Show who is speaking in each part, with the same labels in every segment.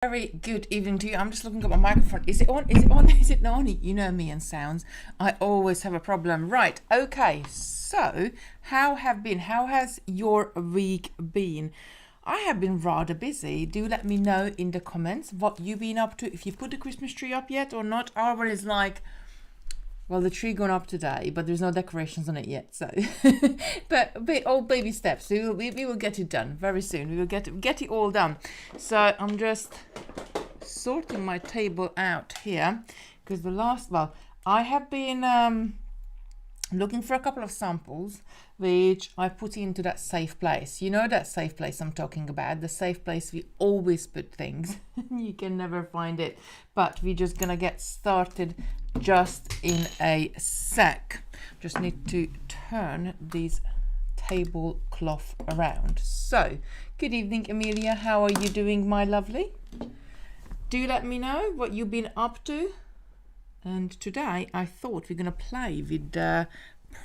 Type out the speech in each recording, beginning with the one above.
Speaker 1: Very good evening to you. I'm just looking at my microphone. Is it on? Is it on? Is it not on? You know me and sounds. I always have a problem. Right. Okay. So, how has your week been? I have been rather busy. Do let me know in the comments what you've been up to. If you put the Christmas tree up yet or not. Our is like, well, the tree gone up today, but there's no decorations on it yet. So, but all baby steps. We will get it done very soon. We will get it all done. So I'm just sorting my table out here because I have been looking for a couple of samples which I put into that safe place. You know that safe place I'm talking about, the safe place we always put things. You can never find it, but we're just gonna get started just in a sec. Just need to turn these tablecloth around. So, good evening, Amelia. How are you doing, my lovely? Do let me know what you've been up to. And today I thought we're gonna play with the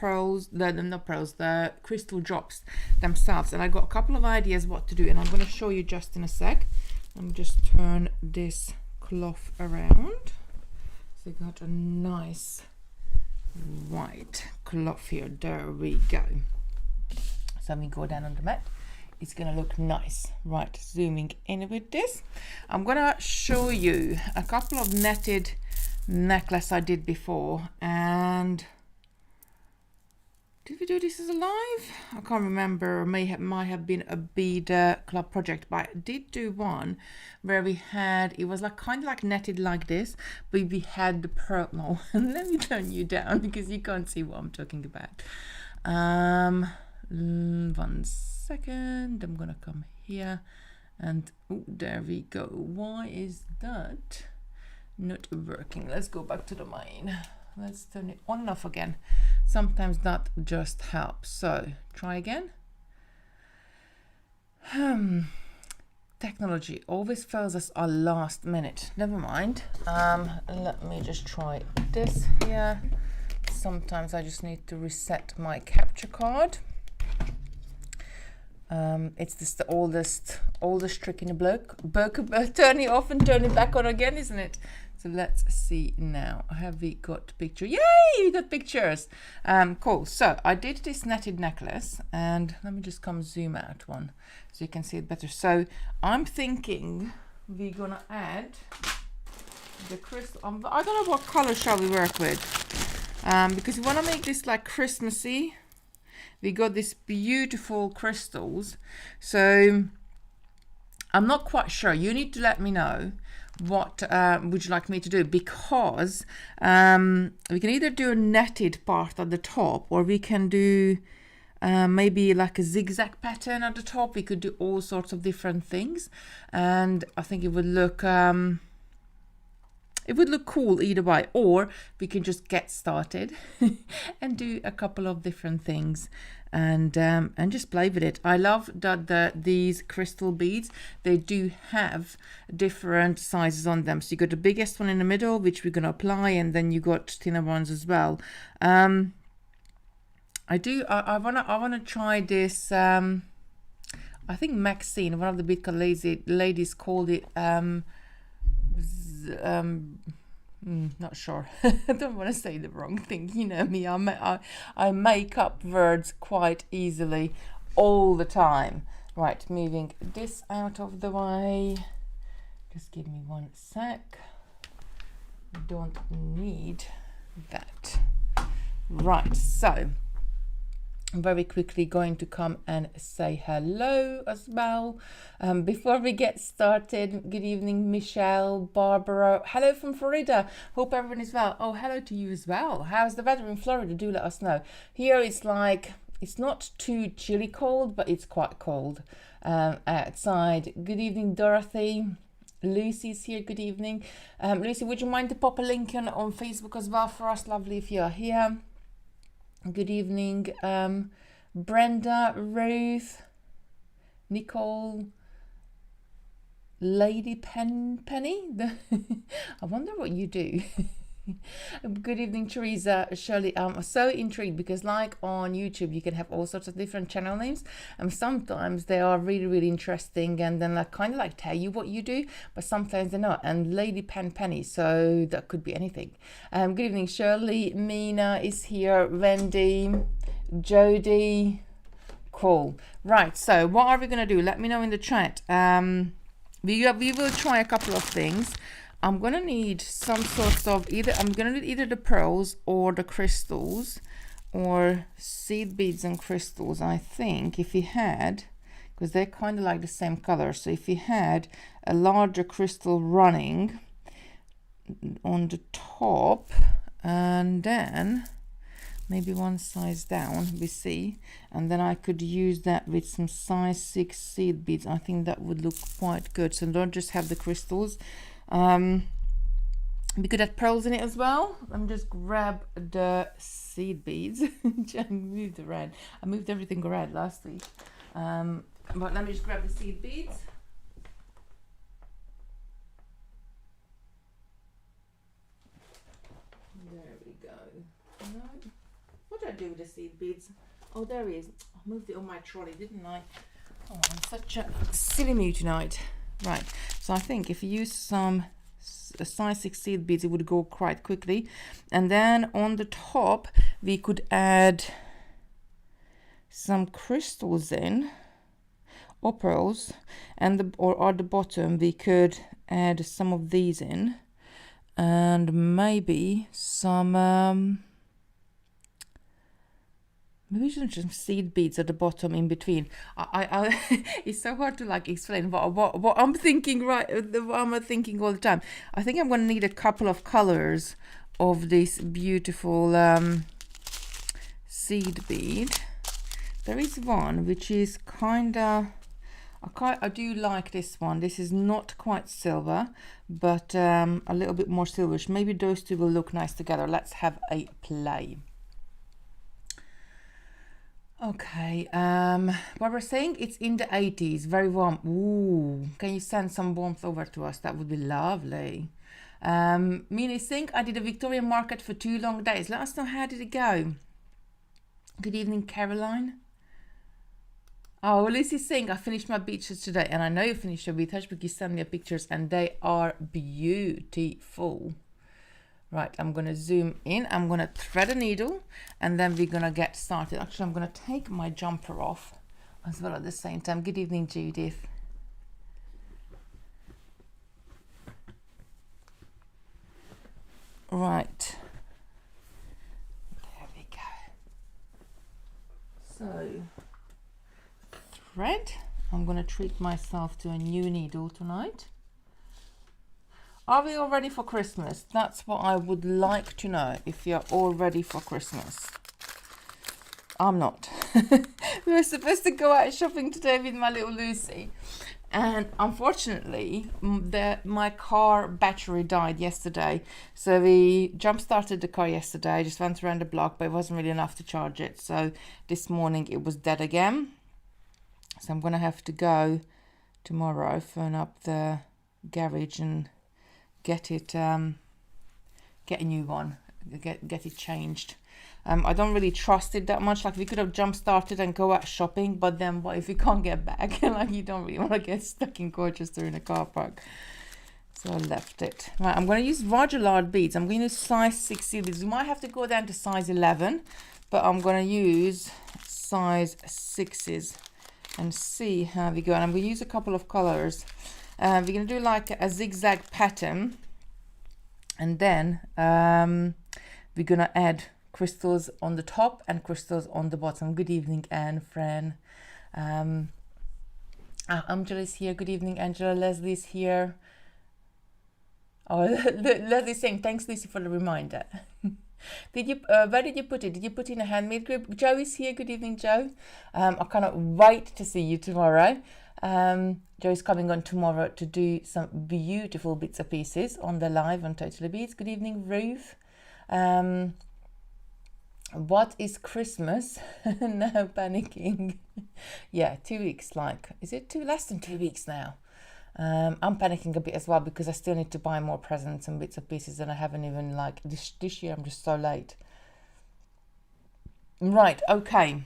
Speaker 1: the crystal drops themselves, and I got a couple of ideas what to do, and I'm going to show you just in a sec. Let me just turn this cloth around. So we got a nice white cloth here. There we go. So let me go down on the mat. It's going to look nice. Right, zooming in with this. I'm going to show you a couple of netted necklace I did before, and did we do this as a live? I can't remember. Might have been a bead club project, but I did do one where we had, it was like kind of like netted like this, but we had the pearl. No, let me turn you down because you can't see what I'm talking about. 1 second. I'm gonna come here, and there we go. Why is that not working? Let's go back to the main. Let's turn it on and off again. Sometimes that just helps. So try again. Technology always fails us our last minute. Never mind. Let me just try this here. Sometimes I just need to reset my capture card. It's just the oldest trick in the book. Turn it off and turn it back on again, isn't it? So let's see now. Have we got picture? Yay! We got pictures. Cool. So I did this netted necklace, and let me just come zoom out one so you can see it better. So I'm thinking we're gonna add the crystal. I don't know what color shall we work with, because we want to make this like Christmassy. We got these beautiful crystals, so I'm not quite sure. You need to let me know what would you like me to do, because we can either do a netted part at the top, or we can do maybe like a zigzag pattern at the top. We could do all sorts of different things, and I think it would look cool either way. Or we can just get started and do a couple of different things and just play with it. I love that these crystal beads, they do have different sizes on them. So you got the biggest one in the middle, which we're going to apply, and then you got thinner ones as well. I want to try this. I think Maxine, one of the bead club ladies called it not sure. I don't want to say the wrong thing. You know me, I make up words quite easily all the time. Right, moving this out of the way. Just give me 1 sec. Don't need that. Right, so I'm very quickly going to come and say hello as well. Before we get started, good evening, Michelle, Barbara. Hello from Florida. Hope everyone is well. Oh, hello to you as well. How's the weather in Florida? Do let us know. Here it's like, it's not too chilly cold, but it's quite cold outside. Good evening, Dorothy. Lucy's here. Good evening. Lucy, would you mind to pop a link on Facebook as well for us? Lovely if you're here. Good evening, Brenda, Ruth, Nicole, Lady Penny. I wonder what you do. Good evening, Teresa. Shirley, I'm so intrigued because like on YouTube, you can have all sorts of different channel names, and sometimes they are really, really interesting and then like kind of like tell you what you do, but sometimes they're not. And Lady Penny, so that could be anything. Good evening, Shirley. Mina is here. Wendy, Jody. Cool. Right, so what are we going to do? Let me know in the chat. We will try a couple of things. I'm gonna need some sorts of I'm gonna need either the pearls or the crystals or seed beads and crystals. I think if you had, because they're kind of like the same color, so if you had a larger crystal running on the top and then maybe one size down, we see, and then I could use that with some size 6 seed beads. I think that would look quite good. So don't just have the crystals. We could have pearls in it as well. Let me just grab the seed beads. I moved the red. I moved everything red last week. But let me just grab the seed beads. There we go. No. What did I do with the seed beads? Oh, there he is. I moved it on my trolley, didn't I? Oh, I'm such a silly mood tonight. Right, so I think if you use some size 6 seed beads, it would go quite quickly. And then on the top, we could add some crystals in, or pearls, and or at the bottom, we could add some of these in, and maybe some maybe some seed beads at the bottom in between. I it's so hard to like explain what I'm thinking, right? What I'm thinking all the time. I think I'm going to need a couple of colors of this beautiful seed bead. There is one which is kind of, I do like this one. This is not quite silver, but a little bit more silverish. Maybe those two will look nice together. Let's have a play. Okay, what we're saying, it's in the 80s, very warm. Ooh, can you send some warmth over to us? That would be lovely. Mini Sink, I did a Victorian market for 2 long days. Let us know, how did it go? Good evening, Caroline. Oh, Lucy Singh, I finished my beaches today, and I know you finished your beaches because you sent me pictures and they are beautiful. Right, I'm going to zoom in, I'm going to thread a needle, and then we're going to get started. Actually, I'm going to take my jumper off as well at the same time. Good evening, Judith. Right. There we go. So, thread. I'm going to treat myself to a new needle tonight. Are we all ready for Christmas? That's what I would like to know, if you're all ready for Christmas. I'm not. We were supposed to go out shopping today with my little Lucy. And unfortunately, my car battery died yesterday. So we jump-started the car yesterday, just went around the block, but it wasn't really enough to charge it. So this morning it was dead again. So I'm going to have to go tomorrow, phone up the garage and get it, get a new one, get it changed. I don't really trust it that much. Like, we could have jump started and go out shopping, but then what if you can't get back? Like, you don't really want to get stuck in Colchester in a car park. So I left it. Right, I'm going to use rather large beads. I'm going to use size 6 seed beads. You might have to go down to size 11, but I'm going to use size 6s and see how we go. And I'm going to use a couple of colors. We're going to do like a zigzag pattern, and then we're going to add crystals on the top and crystals on the bottom. Good evening, Anne, Fran. Angela's here. Good evening, Angela. Leslie's here. Oh, Leslie's saying, thanks, Lucy, for the reminder. Did you where did you put it? Did you put in a handmade group? Joe is here. Good evening, Joe. I cannot wait to see you tomorrow. Joe's coming on tomorrow to do some beautiful bits and pieces on the live on Totally Beads. Good evening, Ruth. What is Christmas? Now panicking. Yeah, 2 weeks. Like, is it less than 2 weeks now? I'm panicking a bit as well because I still need to buy more presents and bits and pieces, and I haven't even, like, this year I'm just so late. Right, okay.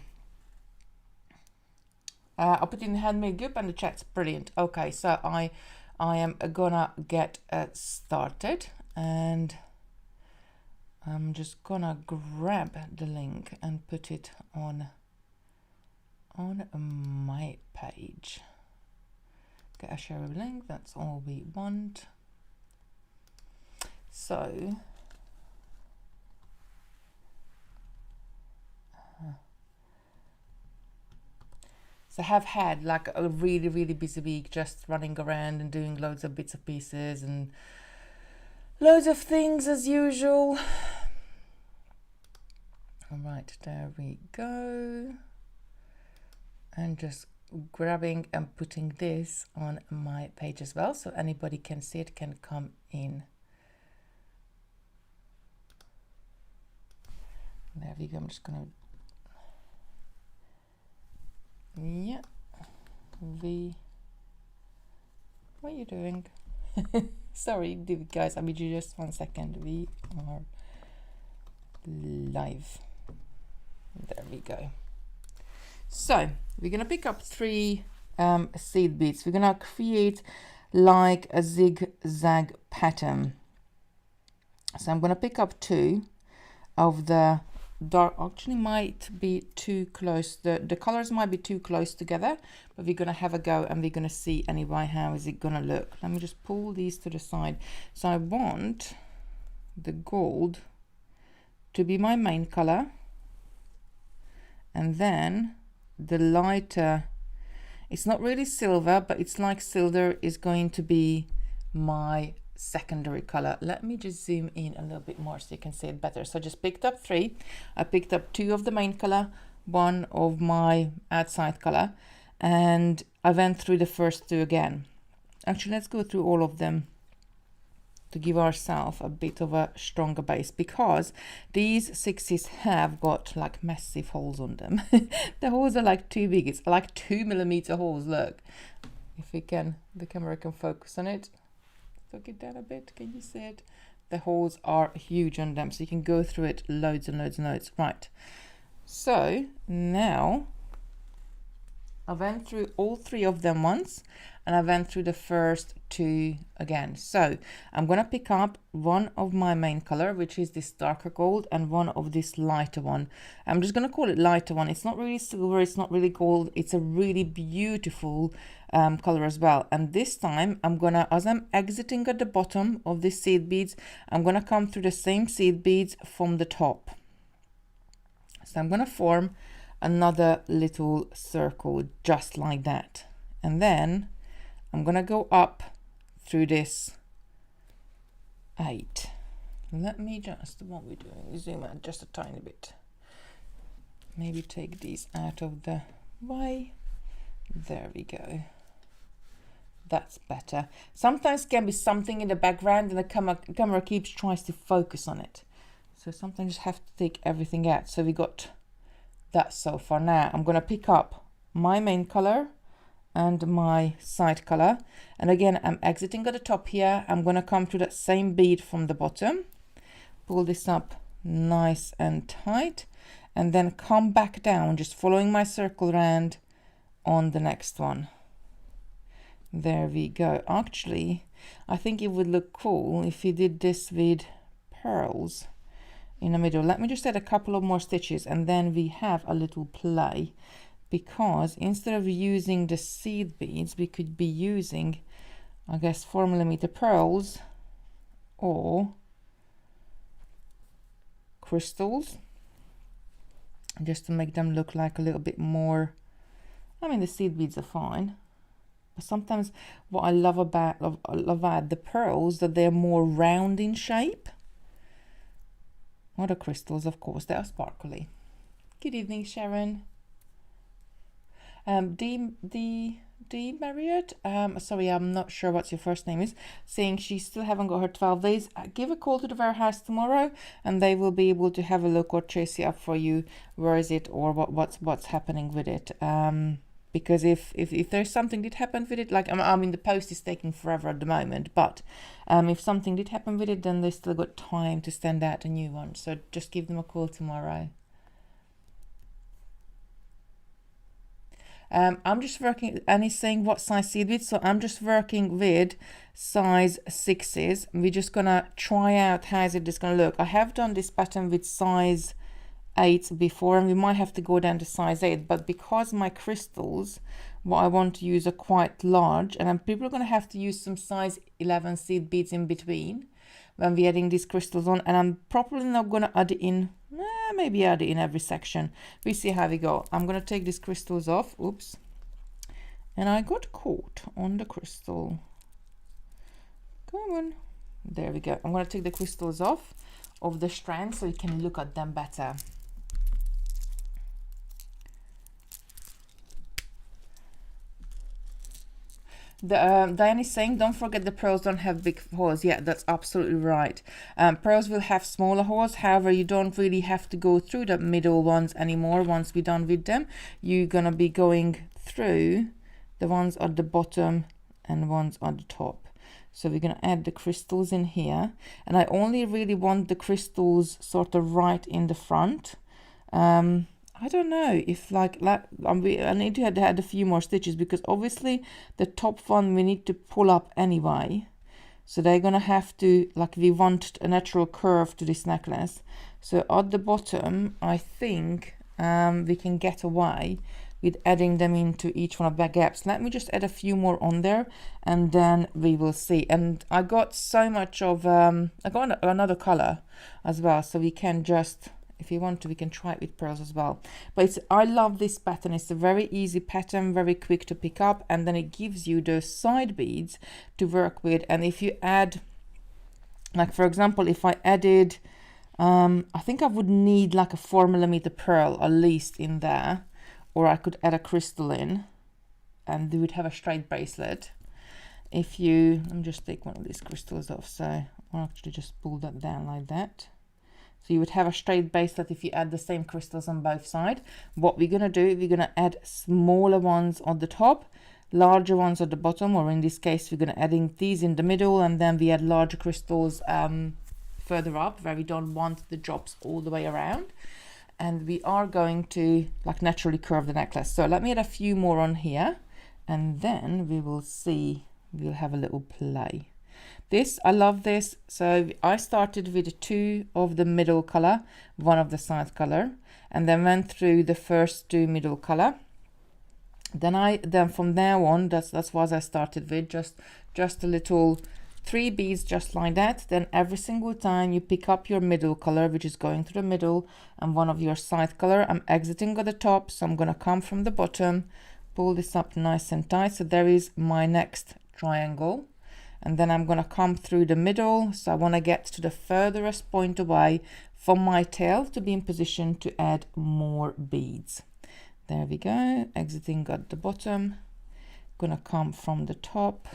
Speaker 1: I'll put in the handmade goop and the chat's brilliant. Okay, so I am gonna get started, and I'm just gonna grab the link and put it on my page. Get a share of link, that's all we want. So I have had like a really busy week, just running around and doing loads of bits and pieces and loads of things as usual. All right, there we go. And just grabbing and putting this on my page as well, so anybody can see it, can come in. There we go. I'm just gonna, yeah, what are you doing? Sorry guys, I need you just 1 second. We are live. There we go. So we're gonna pick up 3 seed beads. We're gonna create like a zigzag pattern. So I'm gonna pick up 2 of the dark, actually might be too close, the colors might be too close together, but we're gonna have a go and we're gonna see anyway how is it gonna look. Let me just pull these to the side. So I want the gold to be my main color, and then the lighter, it's not really silver, but it's like silver, is going to be my secondary color. Let me just zoom in a little bit more so you can see it better. So I just picked up 3. I picked up 2 of the main color, 1 of my outside color, and I went through the first 2 again. Actually, let's go through all of them to give ourselves a bit of a stronger base, because these 6s have got like massive holes on them. The holes are like too big. It's like 2mm holes. Look, if we can, the camera can focus on it. Look it down a bit, can you see it? The holes are huge on them, so you can go through it loads and loads and loads. Right, so now I went through all 3 of them once, and I went through the first 2 again. So I'm gonna pick up 1 of my main color, which is this darker gold, and 1 of this lighter one. I'm just gonna call it lighter one. It's not really silver, it's not really gold, it's a really beautiful color as well. And this time I'm gonna, as I'm exiting at the bottom of the seed beads, I'm gonna come through the same seed beads from the top. So I'm gonna form another little circle just like that, and then I'm gonna go up through this 8. Let me just, what we're doing, zoom out just a tiny bit, maybe take these out of the way. There we go, that's better. Sometimes can be something in the background and the camera keeps tries to focus on it, so sometimes you just have to take everything out. So we got that so far. Now I'm gonna pick up my main color and my side color, and again I'm exiting at the top here. I'm gonna come to that same bead from the bottom, pull this up nice and tight, and then come back down, just following my circle around on the next one. There we go. Actually, I think it would look cool if you did this with pearls in the middle. Let me just add a couple of more stitches, and then we have a little play, because instead of using the seed beads, we could be using, I guess, 4mm pearls or crystals, just to make them look like a little bit more. I mean, the seed beads are fine, but sometimes what I love about the pearls, that they're more round in shape. Or the crystals, of course, they are sparkly. Good evening, Sharon. D Marriott, sorry, I'm not sure what your first name is, saying she still haven't got her 12 days. Give a call to the warehouse tomorrow and they will be able to have a look or chase it up for you. Where is it, or what's happening with it? because if there's something did happen with it, like I mean the post is taking forever at the moment, but if something did happen with it, then they still got time to send out a new one. So just give them a call tomorrow. I'm just working, and he's saying what size seed width, so I'm just working with size 6s. We're just gonna try out how is it just gonna look. I have done this pattern with size 8 before, and we might have to go down to size 8, but because my crystals, what I want to use, are quite large, and then people are going to have to use some size 11 seed beads in between when we're adding these crystals on, and I'm probably not going to add it in, maybe add it in every section. We see how we go. I'm going to take these crystals off. Oops, and I got caught on the crystal. Come on, there we go. I'm going to take the crystals off of the strand so you can look at them better. Diane is saying, don't forget the pearls don't have big holes. Yeah, that's absolutely right. Pearls will have smaller holes. However, you don't really have to go through the middle ones anymore. Once we're done with them, you're gonna be going through the ones at the bottom and ones at the top. So we're gonna add the crystals in here, and I only really want the crystals sort of right in the front. I don't know if I need to add a few more stitches, because obviously the top one we need to pull up anyway. So they're gonna have to, like, we want a natural curve to this necklace. So at the bottom, I think we can get away with adding them into each one of the gaps. Let me just add a few more on there, and then we will see. And I got so much of, I got another color as well, so we can just, if you want to, we can try it with pearls as well. But I love this pattern. It's a very easy pattern, very quick to pick up, and then it gives you those side beads to work with. And if you add, like for example, if I added, I think I would need like a 4mm pearl at least in there, or I could add a crystal in, and we would have a straight bracelet. If you, let me just take one of these crystals off, so I'll actually just pull that down like that. So you would have a straight bracelet if you add the same crystals on both sides. What we're going to do, we're going to add smaller ones on the top, larger ones at the bottom, or in this case, we're going to adding these in the middle, and then we add larger crystals further up where we don't want the drops all the way around. And we are going to like naturally curve the necklace. So let me add a few more on here, and then we will see, we'll have a little play. This, I love this. So I started with 2 of the middle color, 1 of the side color, and then went through the first 2 middle color. Then from now on, that's what I started with, just a little 3 beads just like that. Then every single time you pick up your middle color, which is going through the middle, and 1 of your side color, I'm exiting at the top, so I'm gonna come from the bottom, pull this up nice and tight. So there is my next triangle. And then I'm going to come through the middle, so I want to get to the furthest point away from my tail to be in position to add more beads. There we go, exiting at the bottom, going to come from the top,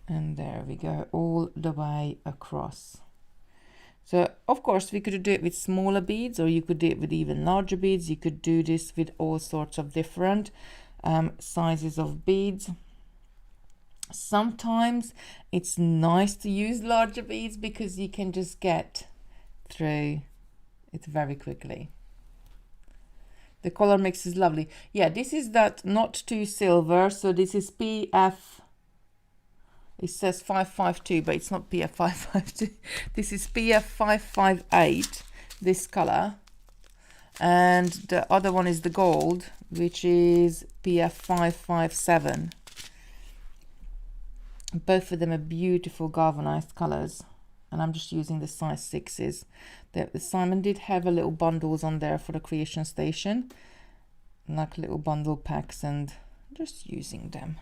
Speaker 1: and there we go, all the way across. So of course we could do it with smaller beads, or you could do it with even larger beads. You could do this with all sorts of different sizes of beads. Sometimes it's nice to use larger beads because you can just get through it very quickly. The color mix is lovely. Yeah, this is that not too silver, so this is PF, it says 552, but it's not PF 552. This is PF 558, this color, and the other one is the gold, which is PF 557. Both of them are beautiful galvanized colors, and I'm just using the size 6s. The Simon did have a little bundles on there for the creation station, like little bundle packs, and just using them.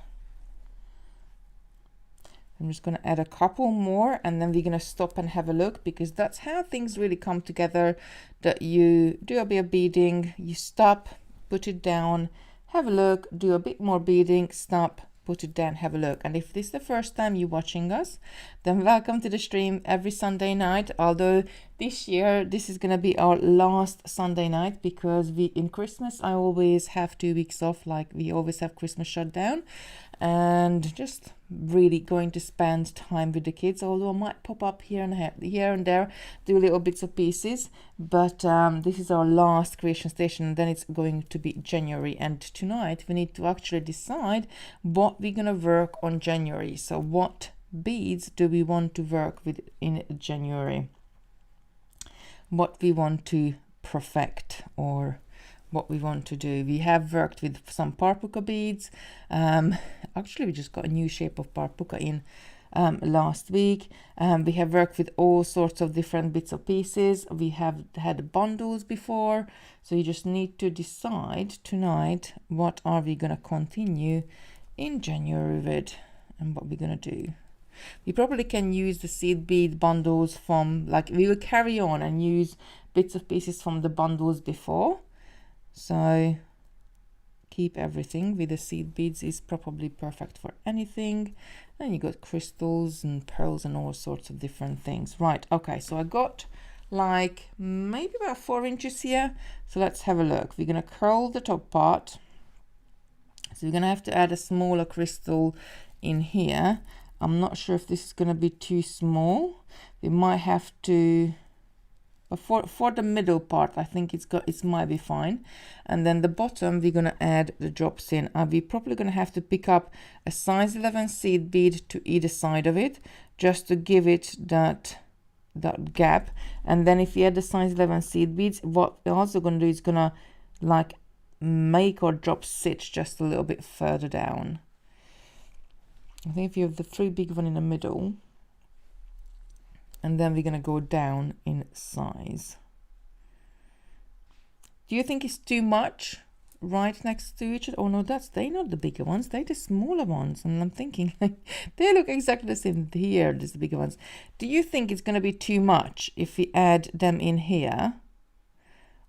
Speaker 1: I'm just going to add a couple more, and then we're going to stop and have a look, because that's how things really come together, that you do a bit of beading, you stop, put it down, have a look, do a bit more beading, stop, put it down, have a look. And if this is the first time you're watching us, then welcome to the stream every Sunday night. Although this year this is going to be our last Sunday night, because in Christmas I always have 2 weeks off, like we always have Christmas shutdown, and just really going to spend time with the kids, although I might pop up here and there, do little bits of pieces. But this is our last creation station, and then it's going to be January. And tonight we need to actually decide what we're gonna work on January. So what beads do we want to work with in January? What we want to perfect, or what we want to do. We have worked with some parpuka beads. Actually, we just got a new shape of parpuka in last week. We have worked with all sorts of different bits of pieces. We have had bundles before, so you just need to decide tonight what are we going to continue in January with, and what we're going to do. We probably can use the seed bead bundles from, like, we will carry on and use bits of pieces from the bundles before. So keep everything with the seed beads is probably perfect for anything. And you got crystals and pearls and all sorts of different things. Right, okay, so I got like maybe about 4 inches here. So let's have a look. We're going to curl the top part. So we're going to have to add a smaller crystal in here. I'm not sure if this is going to be too small. We might have to, but for the middle part, I think it might be fine. And then the bottom, we're going to add the drops in. We're probably going to have to pick up a size 11 seed bead to either side of it, just to give it that gap. And then if you add the size 11 seed beads, what we're also going to do is going to like make our drop sit just a little bit further down. I think if you have the 3 big one in the middle, and then we're going to go down in size. Do you think it's too much right next to each other? Oh no, they're not the bigger ones, they're the smaller ones. And I'm thinking they look exactly the same. Here, there's the bigger ones. Do you think it's going to be too much if we add them in here?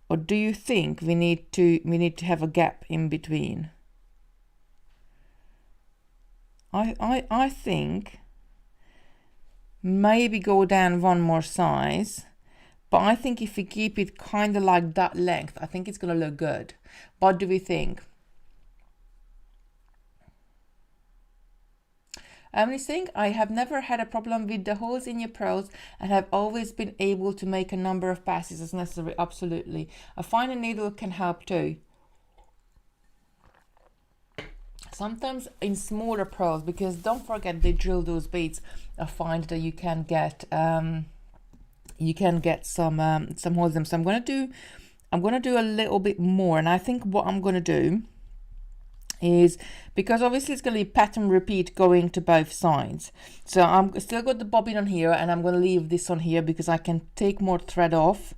Speaker 1: Or do you think we need to have a gap in between? I think maybe go down one more size, but I think if we keep it kind of like that length, I think it's going to look good. What do we think? Emily's saying, I have never had a problem with the holes in your pearls and have always been able to make a number of passes as necessary. Absolutely. A finer needle can help too. Sometimes in smaller pearls, because don't forget they drill those beads. I find that you can get some holes in them. So I'm gonna do a little bit more, and I think what I'm gonna do is, because obviously it's going to be pattern repeat going to both sides, so I'm still got the bobbin on here, and I'm going to leave this on here because I can take more thread off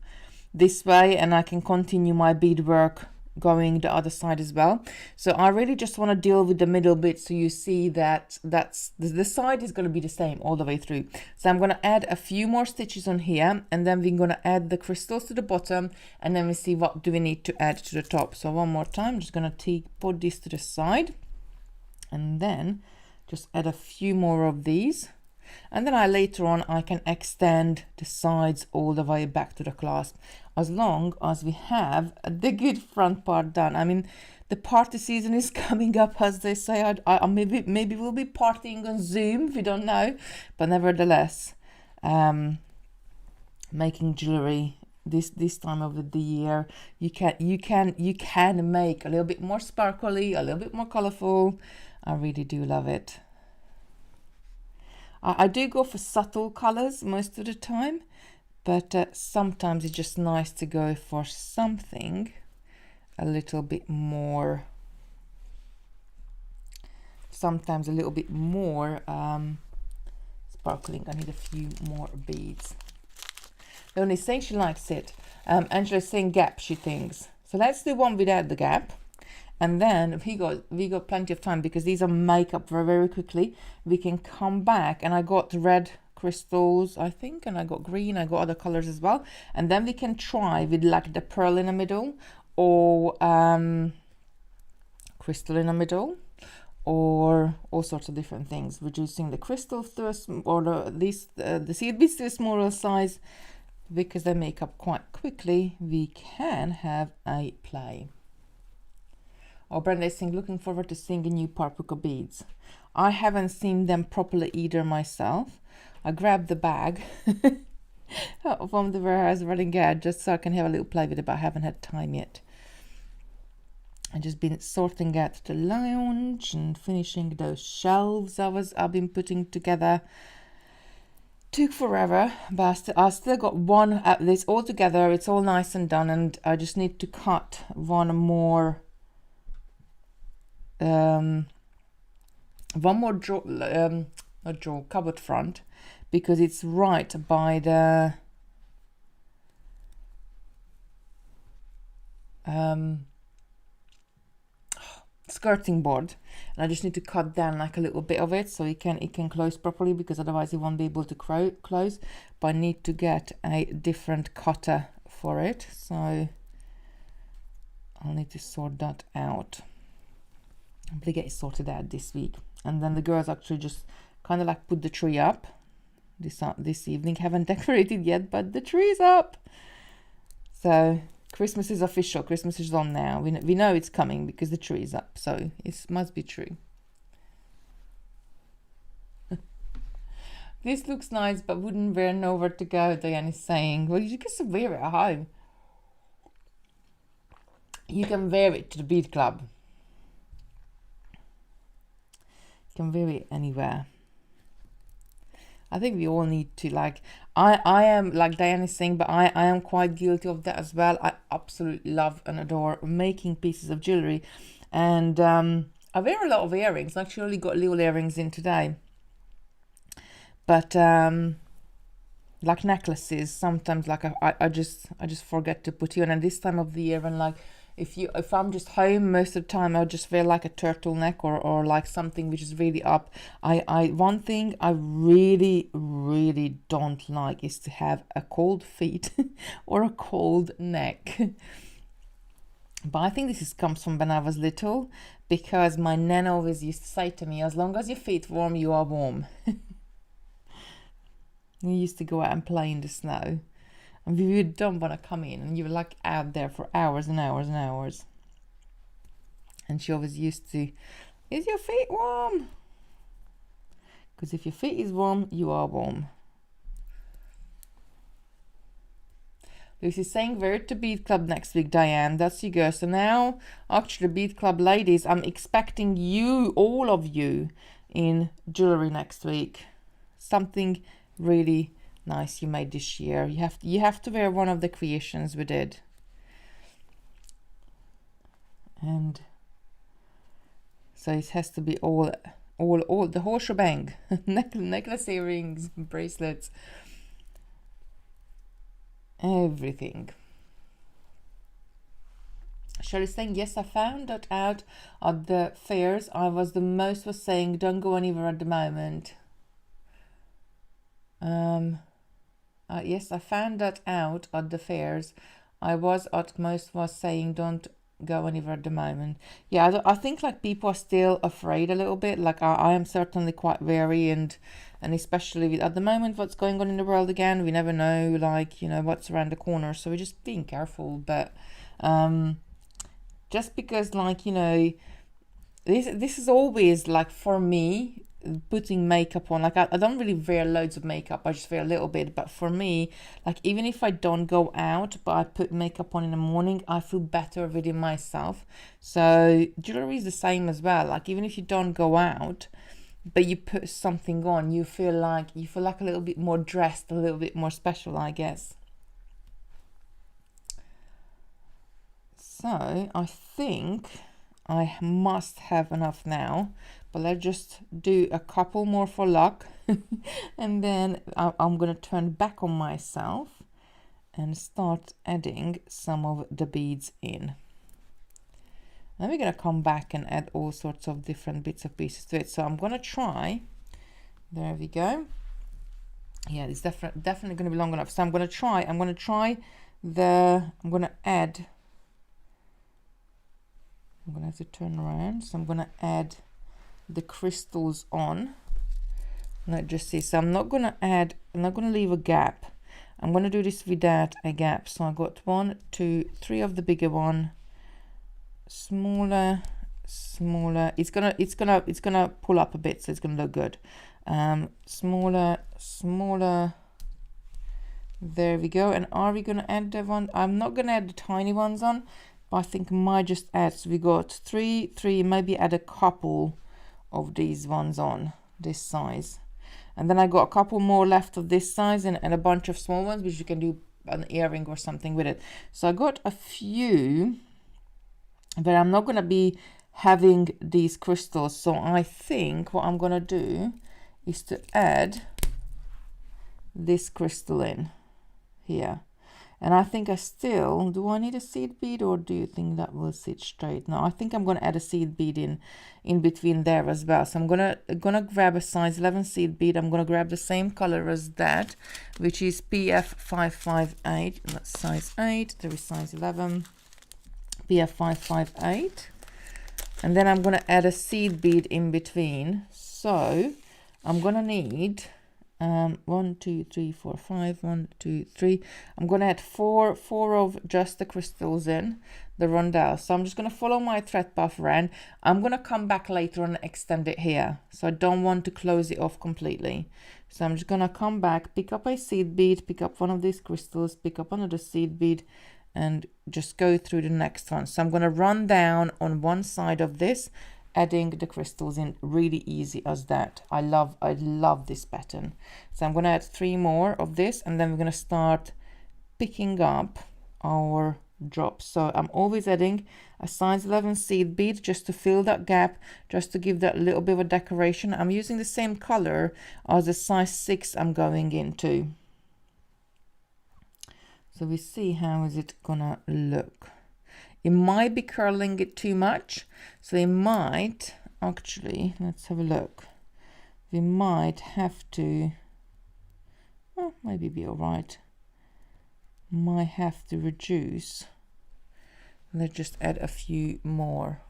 Speaker 1: this way and I can continue my beadwork going the other side as well. So I really just want to deal with the middle bit, so you see that the side is going to be the same all the way through. So I'm going to add a few more stitches on here, and then we're going to add the crystals to the bottom, and then we see what do we need to add to the top. So one more time, I'm just going to put this to the side, and then just add a few more of these. And then later on I can extend the sides all the way back to the clasp, as long as we have the good front part done. I mean, the party season is coming up, as they say. I maybe we'll be partying on Zoom, we don't know, but nevertheless, making jewelry this time of the year, you can make a little bit more sparkly, a little bit more colorful. I really do love it. I do go for subtle colors most of the time, but sometimes it's just nice to go for something a little bit more, sometimes a little bit more sparkling. I need a few more beads. Leonie is saying she likes it. Angela's saying gap, she thinks. So let's do one without the gap. And then we got plenty of time, because these are makeup very, very quickly. We can come back, and I got red crystals, I think, and I got green, I got other colors as well. And then we can try with like the pearl in the middle, or crystal in the middle, or all sorts of different things. Reducing the crystal to the seed beads to a smaller size, because they make up quite quickly. We can have a play. Oh, Brenda is saying, looking forward to seeing a new Parpuka beads. I haven't seen them properly either myself. I grabbed the bag from the warehouse running out just so I can have a little play with it, but I haven't had time yet. I've just been sorting out the lounge and finishing those shelves I've been putting together. Took forever, but I still got one. This all together. It's all nice and done, and I just need to cut one more cupboard front, because it's right by the skirting board, and I just need to cut down like a little bit of it so it can close properly, because otherwise it won't be able to close. But I need to get a different cutter for it, so I'll need to sort that out. I'm gonna get it sorted out this week. And then the girls actually just kind of like put the tree up this evening. Haven't decorated yet, but the tree is up. So Christmas is official. Christmas is on now. We know it's coming because the tree is up. So it must be true. This looks nice, but wouldn't wear nowhere to go, Diane is saying. Well, you can wear it at home. You can wear it to the bead club. You can wear it anywhere. I think we all need to, like, I am, like Diane is saying, but I am quite guilty of that as well. I absolutely love and adore making pieces of jewellery. And I wear a lot of earrings. I actually only got little earrings in today. But like necklaces, sometimes like I just forget to put it on. And this time of the year, and like if I'm just home most of the time, I'll just wear like a turtleneck or like something which is really up. One thing I really don't like is to have a cold feet or a cold neck. But I think this comes from when I was little, because my nan always used to say to me, as long as your feet warm, you are warm. We used to go out and play in the snow, and we don't want to come in, and you were like out there for hours and hours and hours. And she always used to, is your feet warm? Because if your feet is warm, you are warm. Lucy's saying, we're to Bead Club next week, Diane. That's you go. So now, actually, Bead Club ladies, I'm expecting you, all of you, in jewellery next week. Something really nice you made this year. You have to wear one of the creations we did. And so it has to be all the whole shebang. Necklace, earrings, bracelets, everything. Shirley's saying, yes, I found that out at the fairs. I was saying, don't go anywhere at the moment. Yes, I found that out at the fairs. Was saying, don't go anywhere at the moment. Yeah, I think like people are still afraid a little bit. Like I am certainly quite wary, and especially with, at the moment, what's going on in the world again. We never know, like, you know, what's around the corner. So we're just being careful. But just because, like, you know, this is always like, for me, putting makeup on, like I don't really wear loads of makeup, I just wear a little bit. But for me, like, even if I don't go out but I put makeup on in the morning, I feel better within myself. So jewelry is the same as well. Like, even if you don't go out but you put something on, you feel like a little bit more dressed, a little bit more special, I guess. So I think I must have enough now. But let's just do a couple more for luck. And then I'm going to turn back on myself and start adding some of the beads in. Then we're going to come back and add all sorts of different bits of pieces to it. So I'm going to try. There we go. Yeah, it's definitely going to be long enough. So I'm going to try add. I'm going to have to turn around. So I'm going to add the crystals on. Let's just see. So I'm not gonna leave a gap. I'm gonna do this without a gap. So I got 1, 2, 3 of the bigger one, smaller, it's gonna pull up a bit, so it's gonna look good. Smaller, there we go. And are we gonna add the one? I'm not gonna add the tiny ones on, but I think I might just add. So we got three, maybe add a couple of these ones on this size, and then I got a couple more left of this size, and a bunch of small ones which you can do an earring or something with it. So I got a few, but I'm not gonna be having these crystals. So I think what I'm gonna do is to add this crystal in here. And I think do I need a seed bead, or do you think that will sit straight? No, I think I'm going to add a seed bead in between there as well. So I'm gonna grab a size 11 seed bead. I'm going to grab the same color as that, which is PF558. That's size 8. There is size 11, PF558. And then I'm going to add a seed bead in between. So I'm going to need 1, 2, 3, 4, 5. 1, 2, 3. I'm gonna add four of just the crystals in the rondelle. So I'm just gonna follow my thread path around. I'm gonna come back later and extend it here, so I don't want to close it off completely. So I'm just gonna come back, pick up a seed bead, pick up one of these crystals, pick up another seed bead, and just go through the next one. So I'm gonna run down on one side of this, adding the crystals in. Really easy as that. I love this pattern. So I'm going to add 3 more of this, and then we're going to start picking up our drops. So I'm always adding a size 11 seed bead just to fill that gap, just to give that little bit of a decoration. I'm using the same color as the size 6 I'm going into. So we see how is it gonna look. It might be curling it too much, so it might actually, let's have a look. We might have to, well, maybe be all right. Might have to reduce. Let's just add a few more.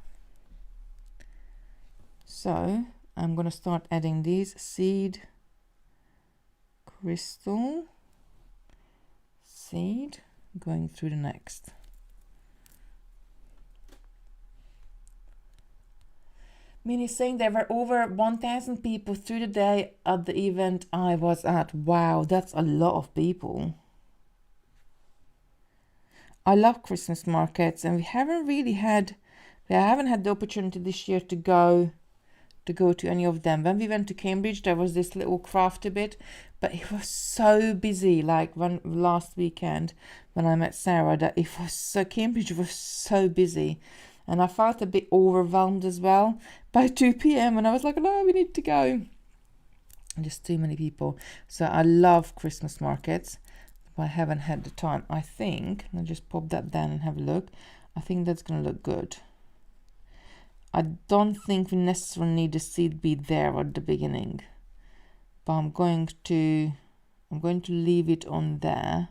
Speaker 1: So I'm going to start adding these seed, crystal, seed, going through the next. Minnie saying there were over 1,000 people through the day at the event I was at. Wow, that's a lot of people. I love Christmas markets, and we haven't had the opportunity this year to go to any of them. When we went to Cambridge, there was this little crafty bit, but it was so busy. Like last weekend when I met Sarah, that Cambridge was so busy. And I felt a bit overwhelmed as well by 2 p.m. and I was like, no, we need to go. Just too many people. So I love Christmas markets, but I haven't had the time. I think, I'll just pop that down and have a look. I think that's going to look good. I don't think we necessarily need a seed bead there at the beginning, but I'm going to leave it on there.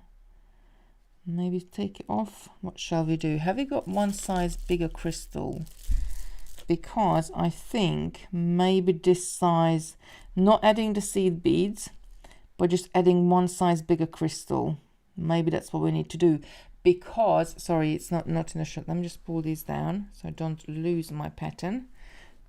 Speaker 1: Maybe take it off. What shall we do? Have we got one size bigger crystal? Because I think maybe this size, not adding the seed beads, but just adding one size bigger crystal. Maybe that's what we need to do. Because, sorry, it's not in the shot. Let me just pull these down so I don't lose my pattern.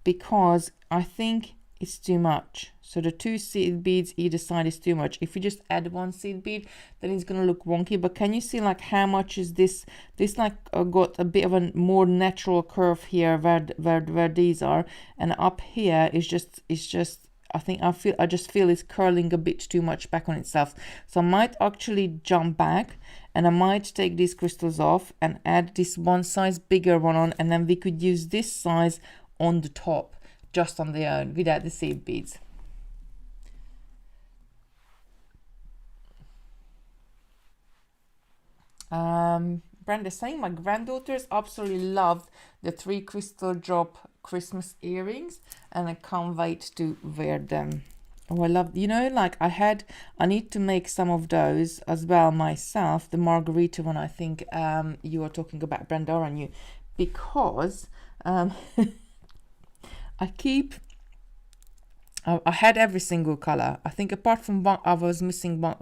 Speaker 1: Because I think it's too much. So the 2 seed beads either side is too much. If you just add 1 seed bead, then it's going to look wonky. But can you see like how much is this? This like got a bit of a more natural curve here where these are, and up here is just I just feel it's curling a bit too much back on itself. So I might actually jump back, and I might take these crystals off and add this one size bigger one on, and then we could use this size on the top, just on their own, without the seed beads. Brenda saying, my granddaughters absolutely loved the 3 crystal drop Christmas earrings, and I can't wait to wear them. Oh, I love, like I need to make some of those as well myself. The margarita one, I think you are talking about, Brenda, aren't you? Because I keep I had every single color. I think apart from one, I was missing one.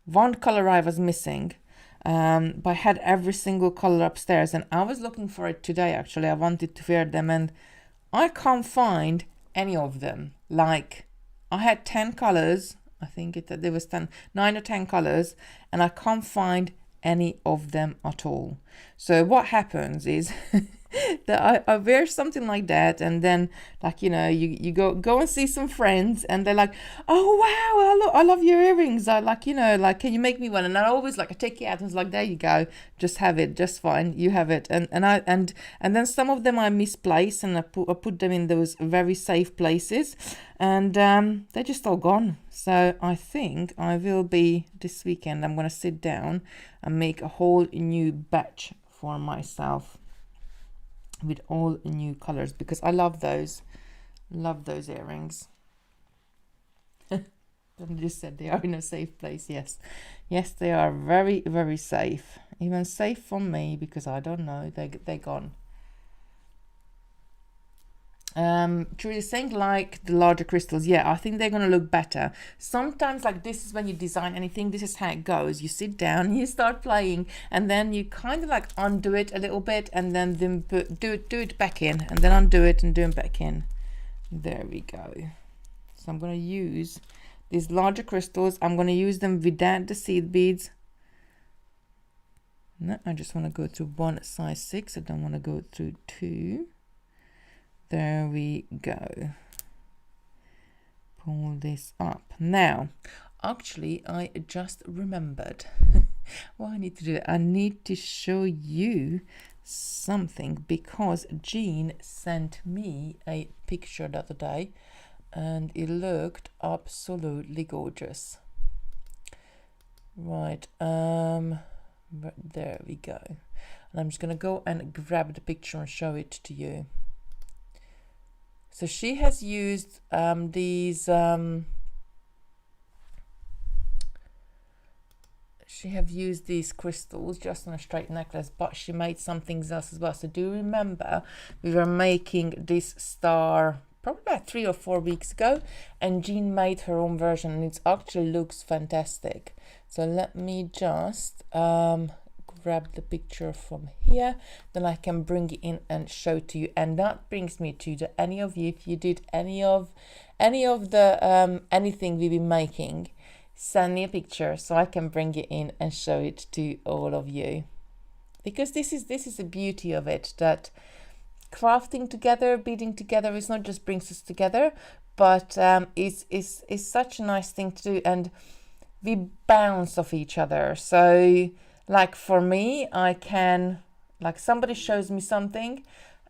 Speaker 1: One color I was missing, but I had every single color upstairs, and I was looking for it today. Actually, I wanted to wear them, and I can't find any of them. Like, I had 10 colors. I think there was 9 or 10 colors, and I can't find any of them at all. So what happens is that I wear something like that, and then, like, you know, you go and see some friends, and they're like, oh wow, I love your earrings, I like, you know, like, can you make me one? And I always, like, I take it out and it's like, there you go, just have it, just fine, you have it. And then some of them I misplace, and I put them in those very safe places, and they're just all gone. So I think I will be, this weekend I'm gonna sit down and make a whole new batch for myself with all new colors, because I love those earrings. I just said they are in a safe place. Yes, they are very, very safe, even safe for me, because I don't know, they're gone. Truly saying, like the larger crystals, yeah, I think they're gonna look better. Sometimes, like, this is when you design anything, this is how it goes. You sit down and you start playing, and then you kind of like undo it a little bit, and then do it back in, and then undo it and do it back in. There we go. So I'm gonna use these larger crystals. I'm gonna use them without the seed beads. No, I just want to go through one size 6. I don't want to go through 2. There we go. Pull this up. Now, actually, I just remembered what I need to do. I need to show you something, because Jean sent me a picture the other day, and it looked absolutely gorgeous. Right, there we go. And I'm just gonna go and grab the picture and show it to you. So she has used these, she have used these crystals just on a straight necklace, but she made some things else as well. So do you remember we were making this star probably about 3 or 4 weeks ago, and Jean made her own version, and it actually looks fantastic. So let me just grab the picture from here, then I can bring it in and show to you. And that brings me to the, any of you, if you did any of the anything we've been making, send me a picture so I can bring it in and show it to all of you, because this is the beauty of it, that crafting together, beading together, is not just brings us together, but is such a nice thing to do, and we bounce off each other. So, like, for me, I can, like, somebody shows me something,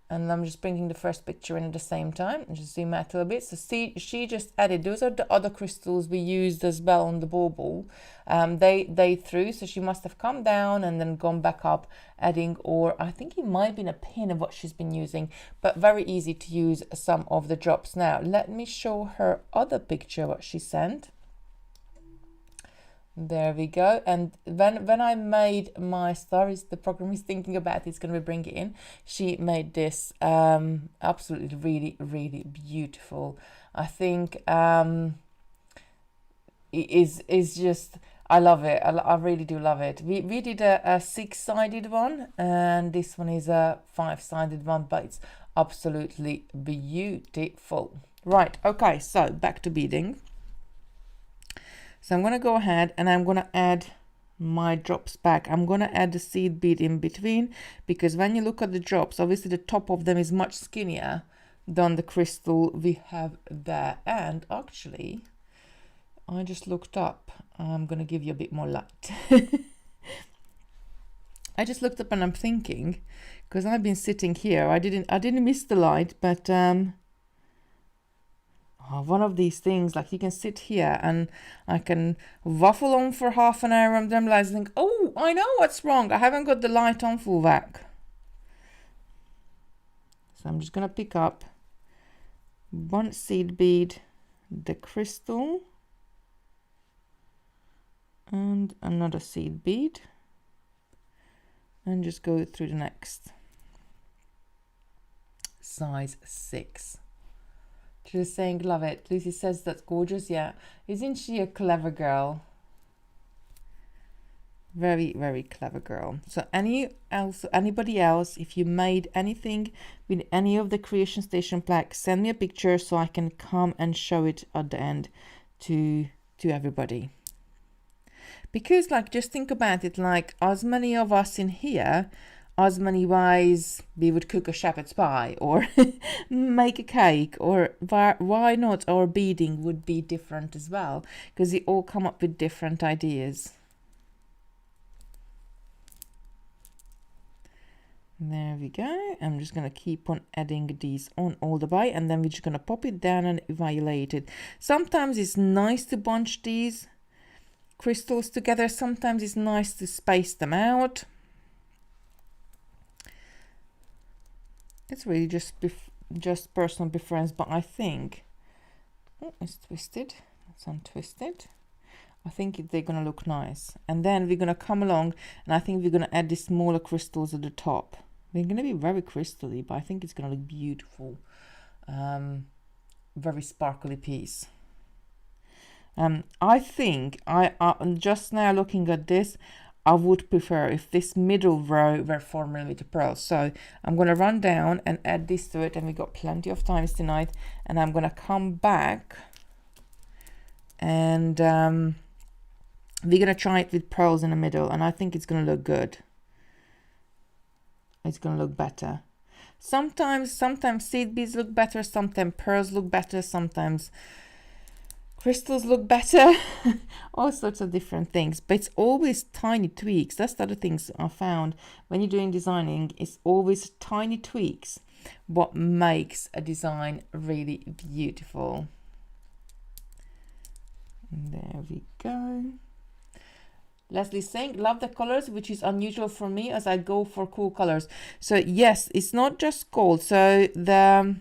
Speaker 1: and I'm just bringing the first picture in at the same time, and just zoom out a little bit. So see, she just added, those are the other crystals we used as well on the bauble. They threw, so she must have come down and then gone back up, adding, or I think it might have been a pin of what she's been using, but very easy to use some of the drops. Now, let me show her other picture, what she sent. There we go. And when I made my stories, the program is thinking about it's going to bring it in. She made this absolutely really, really beautiful. I think it is just, I love it. I really do love it. We did a 6-sided one, and this one is a 5-sided one, but it's absolutely beautiful. Right, okay, so back to beading. So I'm going to go ahead and I'm going to add my drops back. I'm going to add the seed bead in between, because when you look at the drops, obviously the top of them is much skinnier than the crystal we have there. And actually, I just looked up. I'm going to give you a bit more light. I just looked up and I'm thinking, because I've been sitting here, I didn't miss the light, but one of these things, like, you can sit here and I can waffle on for half an hour, and then I think, oh, I know what's wrong. I haven't got the light on full whack. So I'm just going to pick up one seed bead, the crystal, and another seed bead, and just go through the next size 6. She's saying, love it. Lucy says that's gorgeous. Yeah. Isn't she a clever girl? Very, very clever girl. So anybody else, if you made anything with any of the Creation Station plaques, send me a picture so I can come and show it at the end to everybody. Because like, just think about it, like as many of us in here, as many ways we would cook a shepherd's pie or make a cake, or why not our beading would be different as well, because we all come up with different ideas. There we go. I'm just going to keep on adding these on all the way, and then we're just going to pop it down and evaluate it. Sometimes it's nice to bunch these crystals together. Sometimes it's nice to space them out. It's really just personal preference, but I think, oh, it's twisted. It's untwisted. I think they're going to look nice. And then we're going to come along, and I think we're going to add the smaller crystals at the top. They're going to be very crystally, but I think it's going to look beautiful. Very sparkly piece. I think, I'm just now looking at this, I would prefer if this middle row were 4mm pearls. So I'm going to run down and add this to it, and we got plenty of times tonight. And I'm going to come back, and we're going to try it with pearls in the middle, and I think it's going to look good. It's going to look better. Sometimes seed beads look better, sometimes pearls look better, sometimes crystals look better. All sorts of different things, but it's always tiny tweaks. That's the other things I found when you're doing designing. It's always tiny tweaks what makes a design really beautiful. And there we go. Leslie's saying, love the colors, which is unusual for me as I go for cool colors. So yes, it's not just gold. So the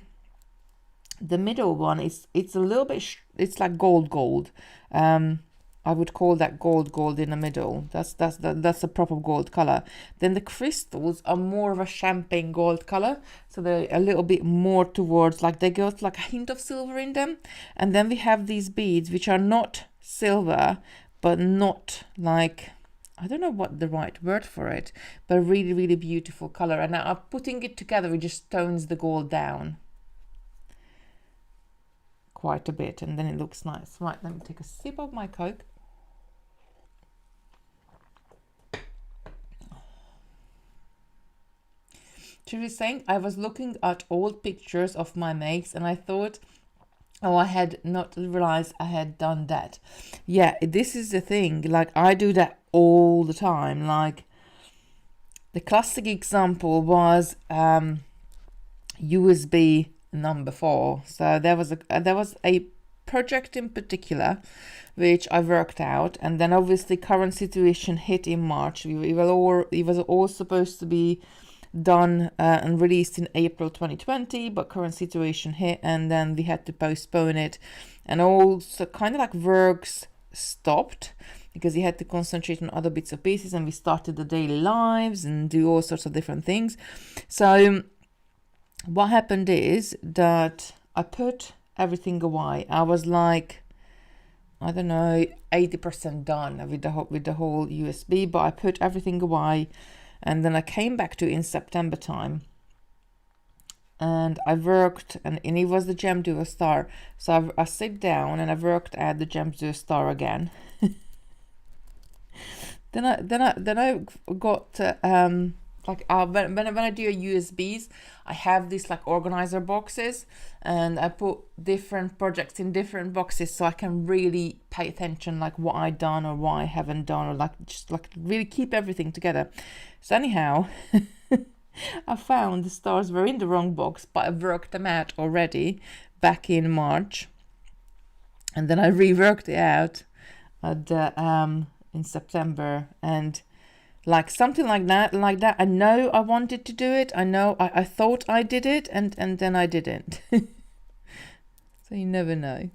Speaker 1: middle one is, it's a little bit, it's like gold. I would call that gold in the middle. That's a proper gold color. Then the crystals are more of a champagne gold color. So they're a little bit more towards, like they got like a hint of silver in them. And then we have these beads, which are not silver, but not like, I don't know what the right word for it, but really, really beautiful color. And now putting it together, it just tones the gold down quite a bit, and then it looks nice. Right, let me take a sip of my Coke. She was saying, I was looking at old pictures of my makes, and I thought, oh, I had not realized I had done that. Yeah, this is the thing. Like, I do that all the time. Like, the classic example was USB number 4. So there was a project in particular which I worked out, and then obviously current situation hit in March. It was all supposed to be done and released in April 2020, but current situation hit, and then we had to postpone it, and also kind of like works stopped because he had to concentrate on other bits of pieces, and we started the daily lives and do all sorts of different things. So what happened is that I put everything away. I was like, I don't know, 80% done with the whole USB, but I put everything away. And then I came back to it in September time, and I worked, and it was the Gem Duo Star. So I sit down and I worked at the Gem Duo Star again. then I got like when I do USBs, I have these like organizer boxes, and I put different projects in different boxes so I can really pay attention, like what I done or what I haven't done, or like just like really keep everything together. So anyhow, I found the stars were in the wrong box, but I worked them out already back in March, and then I reworked it out at in September, and like something like that. I know I wanted to do it. I know I thought I did it, and then I didn't. So you never know.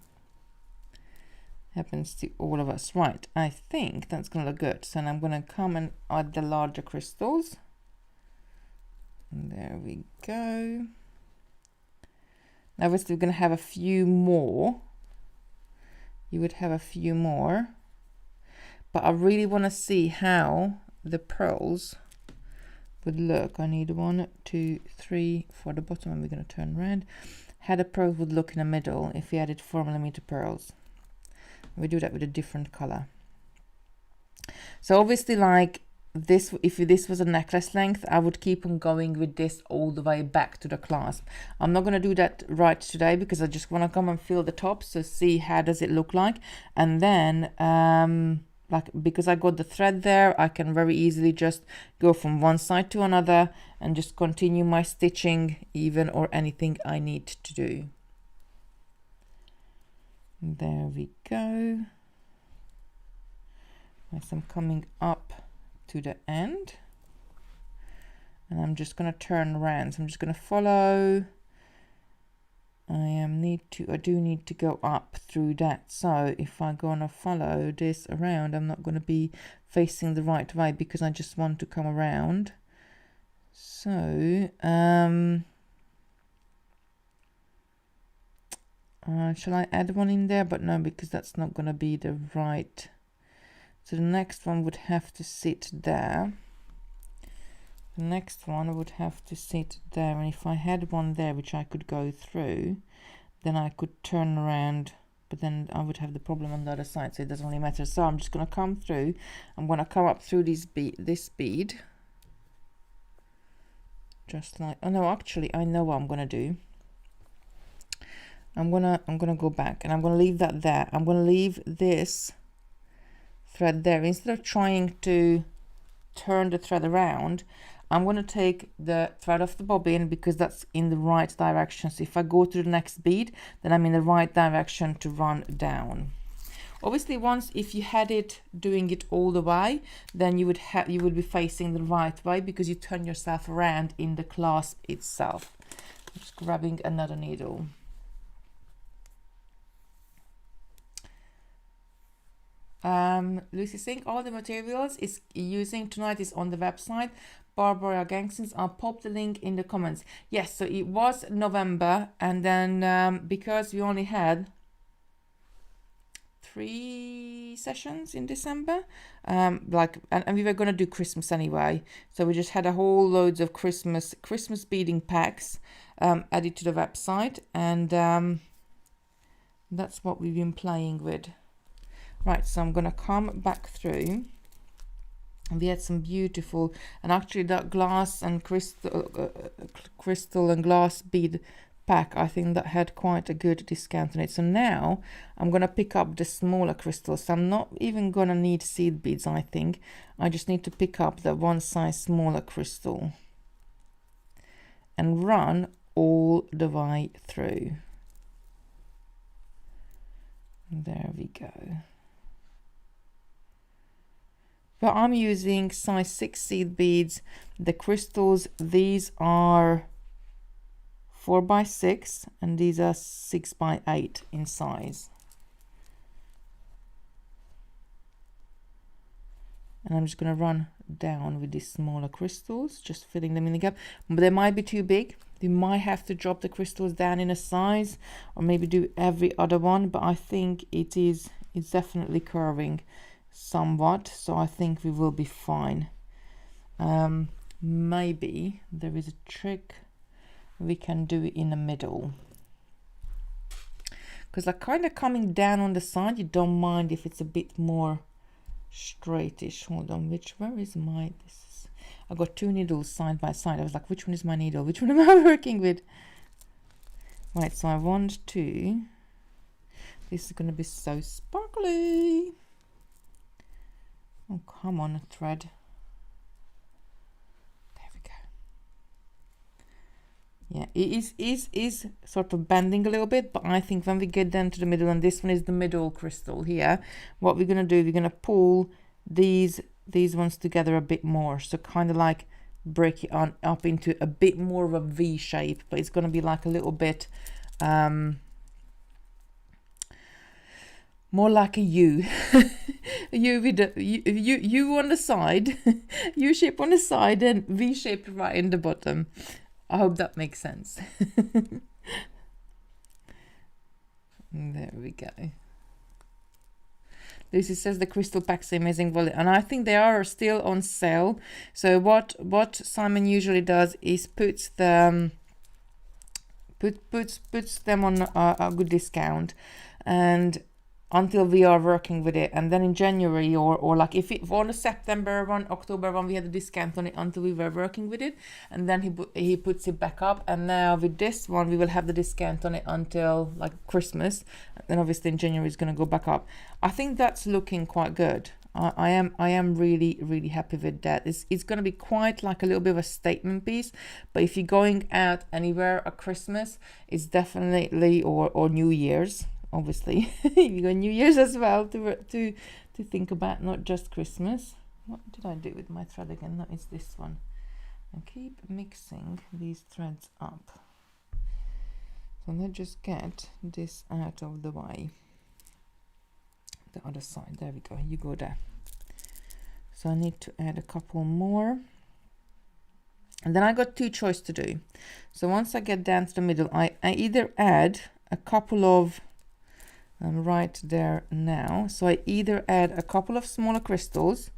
Speaker 1: Happens to all of us. Right, I think that's gonna look good. So I'm gonna come and add the larger crystals. And there we go. Obviously we're going to have a few more. You would have a few more, but I really want to see how the pearls would look. I need 1, 2, 3 for the bottom, and we're going to turn around. How the pearls would look in the middle if we added 4mm pearls. We do that with a different color. So obviously, like this, if this was a necklace length, I would keep on going with this all the way back to the clasp. I'm not going to do that right today because I just want to come and feel the top, so see how does it look like. And then like, because I got the thread there, I can very easily just go from one side to another and just continue my stitching even or anything I need to do. There we go. As I'm coming up to the end, and I'm just going to turn around. So I'm just going to follow. I do need to go up through that. So if I'm going to follow this around, I'm not going to be facing the right way because I just want to come around. So shall I add one in there? But no, because that's not going to be the right. So the next one would have to sit there. The next one would have to sit there, and if I had one there which I could go through, then I could turn around, but then I would have the problem on the other side, so it doesn't really matter. So I'm just going to come through. I'm going to come up through this bead, just like, oh no, actually I know what I'm going to do. I'm gonna go back, and I'm going to leave that there. I'm going to leave this thread there. Instead of trying to turn the thread around, I'm going to take the thread off the bobbin because that's in the right direction. So if I go to the next bead, then I'm in the right direction to run down. Obviously, if you had it doing it all the way, then you would be facing the right way because you turn yourself around in the clasp itself. I'm just grabbing another needle. Lucy saying all the materials is using tonight is on the website. Barbara Gangsons, I'll pop the link in the comments. Yes, so it was November, and then because we only had 3 sessions in December, and we were gonna do Christmas anyway, so we just had a whole loads of Christmas beading packs added to the website, and that's what we've been playing with. Right, so I'm gonna come back through. And we had some beautiful, and actually that glass and crystal and glass bead pack, I think that had quite a good discount on it. So now I'm going to pick up the smaller crystals. So I'm not even going to need seed beads, I think. I just need to pick up the one size smaller crystal and run all the way through. There we go. But I'm using size 6 seed beads. The crystals, these are 4x6 and these are 6x8 in size. And I'm just going to run down with these smaller crystals, just filling them in the gap. But they might be too big. You might have to drop the crystals down in a size, or maybe do every other one. But I think it's definitely curving somewhat, so I think we will be fine. Maybe there is a trick we can do in the middle, because like kind of coming down on the side, you don't mind if it's a bit more straightish. Hold on, where is my I got 2 needles side by side. I was like, which one is my needle, which one am I working with? Right, so I want to, this is going to be so sparkly. Oh, come on, a thread. There we go. Yeah, it is sort of bending a little bit, but I think when we get down to the middle, and this one is the middle crystal here, what we're going to do, we're going to pull these ones together a bit more. So kind of like break it on up into a bit more of a V shape, but it's going to be like a little bit more like a U. A U with a U on the side, U shape on the side, and V shape right in the bottom. I hope that makes sense. There we go. Lucy says the crystal packs are amazing volume, and I think they are still on sale. So what Simon usually does is puts them puts them on a good discount, and until we are working with it, and then in January or like if on the September one, October one, we had a discount on it until we were working with it, and then he puts it back up. And now with this one we will have the discount on it until like Christmas, and then obviously in January it's going to go back up. I think that's looking quite good. I am really happy with that. It's going to be quite like a little bit of a statement piece, but if you're going out anywhere at Christmas, it's definitely or New Year's. Obviously, you got New Year's as well to think about, not just Christmas. What did I do with my thread again? No, it's this one. I keep mixing these threads up. So let's just get this out of the way. The other side, there we go. You go there. So I need to add a couple more. And then I got two choices to do. So once I get down to the middle, I either add a couple of right there now. So I either add a couple of smaller crystals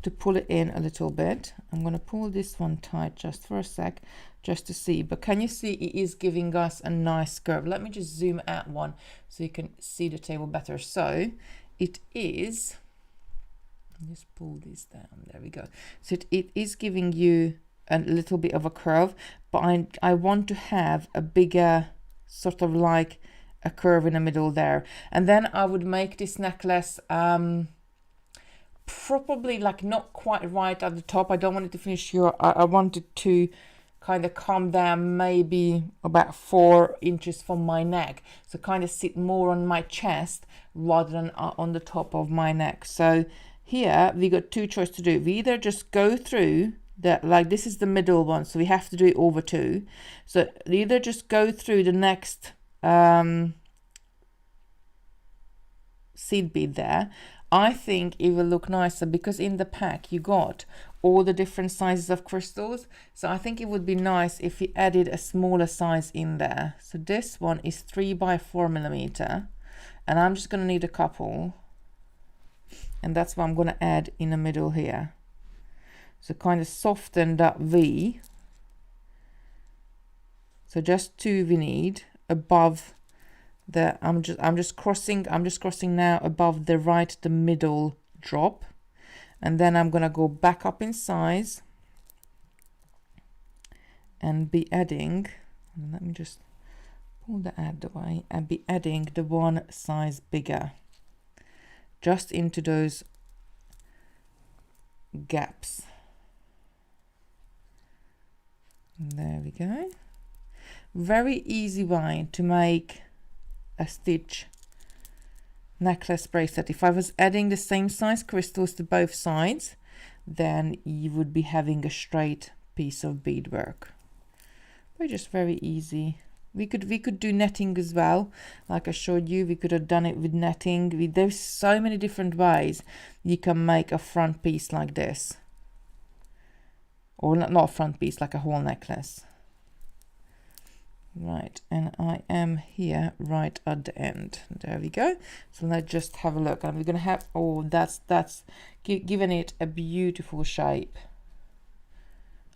Speaker 1: to pull it in a little bit. I'm going to pull this one tight just for a sec, just to see. But can you see it is giving us a nice curve? Let me just zoom out one so you can see the table better. So it is, just pull this down. There we go. So it is giving you a little bit of a curve, but I want to have a bigger sort of like a curve in the middle there. And then I would make this necklace probably like not quite right at the top. I don't want it to finish here. I want it to kind of come down maybe about 4 inches from my neck, so kind of sit more on my chest rather than on the top of my neck. So here we got two choices to do. We either just go through that, like this is the middle one, so we have to do it over 2. So either just go through the next seed bead there. I think it will look nicer because in the pack you got all the different sizes of crystals, so I think it would be nice if we added a smaller size in there. So this one is 3 by 4 millimeter, and I'm just going to need a couple, and that's what I'm going to add in the middle here. So kind of soften that V. So just 2 we need above the, I'm just crossing now above the middle drop, and then I'm gonna go back up in size and be adding, let me just pull that out the way, and be adding the one size bigger just into those gaps. There we go. Very easy way to make a stitch necklace bracelet. If I was adding the same size crystals to both sides, then you would be having a straight piece of beadwork. But just very easy. We could do netting as well, like I showed you. We could have done it with netting. There's so many different ways you can make a front piece like this, or not a front piece, like a whole necklace. Right, and I am here right at the end. There we go. So let's just have a look, and we're gonna have, oh, that's giving it a beautiful shape.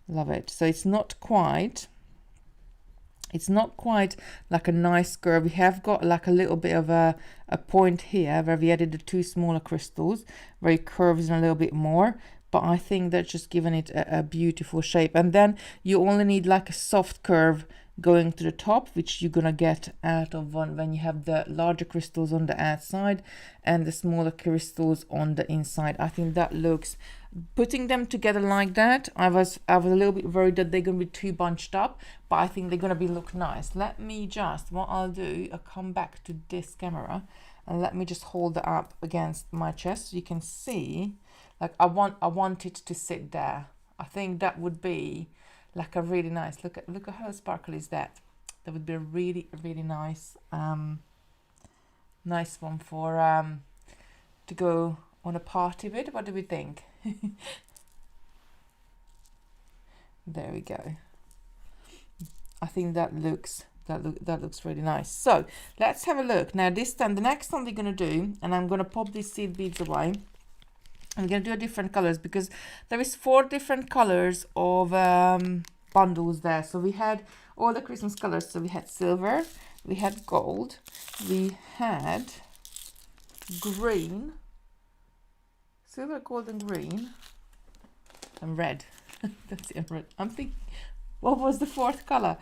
Speaker 1: Love it. So it's not quite like a nice curve. We have got like a little bit of a point here where we added the 2 smaller crystals where it curves in a little bit more, but I think that's just giving it a beautiful shape. And then you only need like a soft curve going to the top, which you're gonna get out of one when you have the larger crystals on the outside and the smaller crystals on the inside. I think that looks, putting them together like that, I was a little bit worried that they're gonna be too bunched up, but I think they're gonna look nice. Let me just, what I'll do, I'll come back to this camera and let me just hold it up against my chest so you can see. Like I want it to sit there. I think that would be like a really nice, look at how sparkly is that. That would be a really nice nice one for to go on a party with. What do we think? There we go. I think that looks that looks really nice. So let's have a look. Now this time, the next one we're gonna do, and I'm gonna pop these seed beads away. I'm gonna do a different colors because there is 4 different colors of bundles there. So we had all the Christmas colors. So we had silver, we had gold, we had green, silver, gold, and green, and red. That's it, red. I'm thinking, what was the 4th color?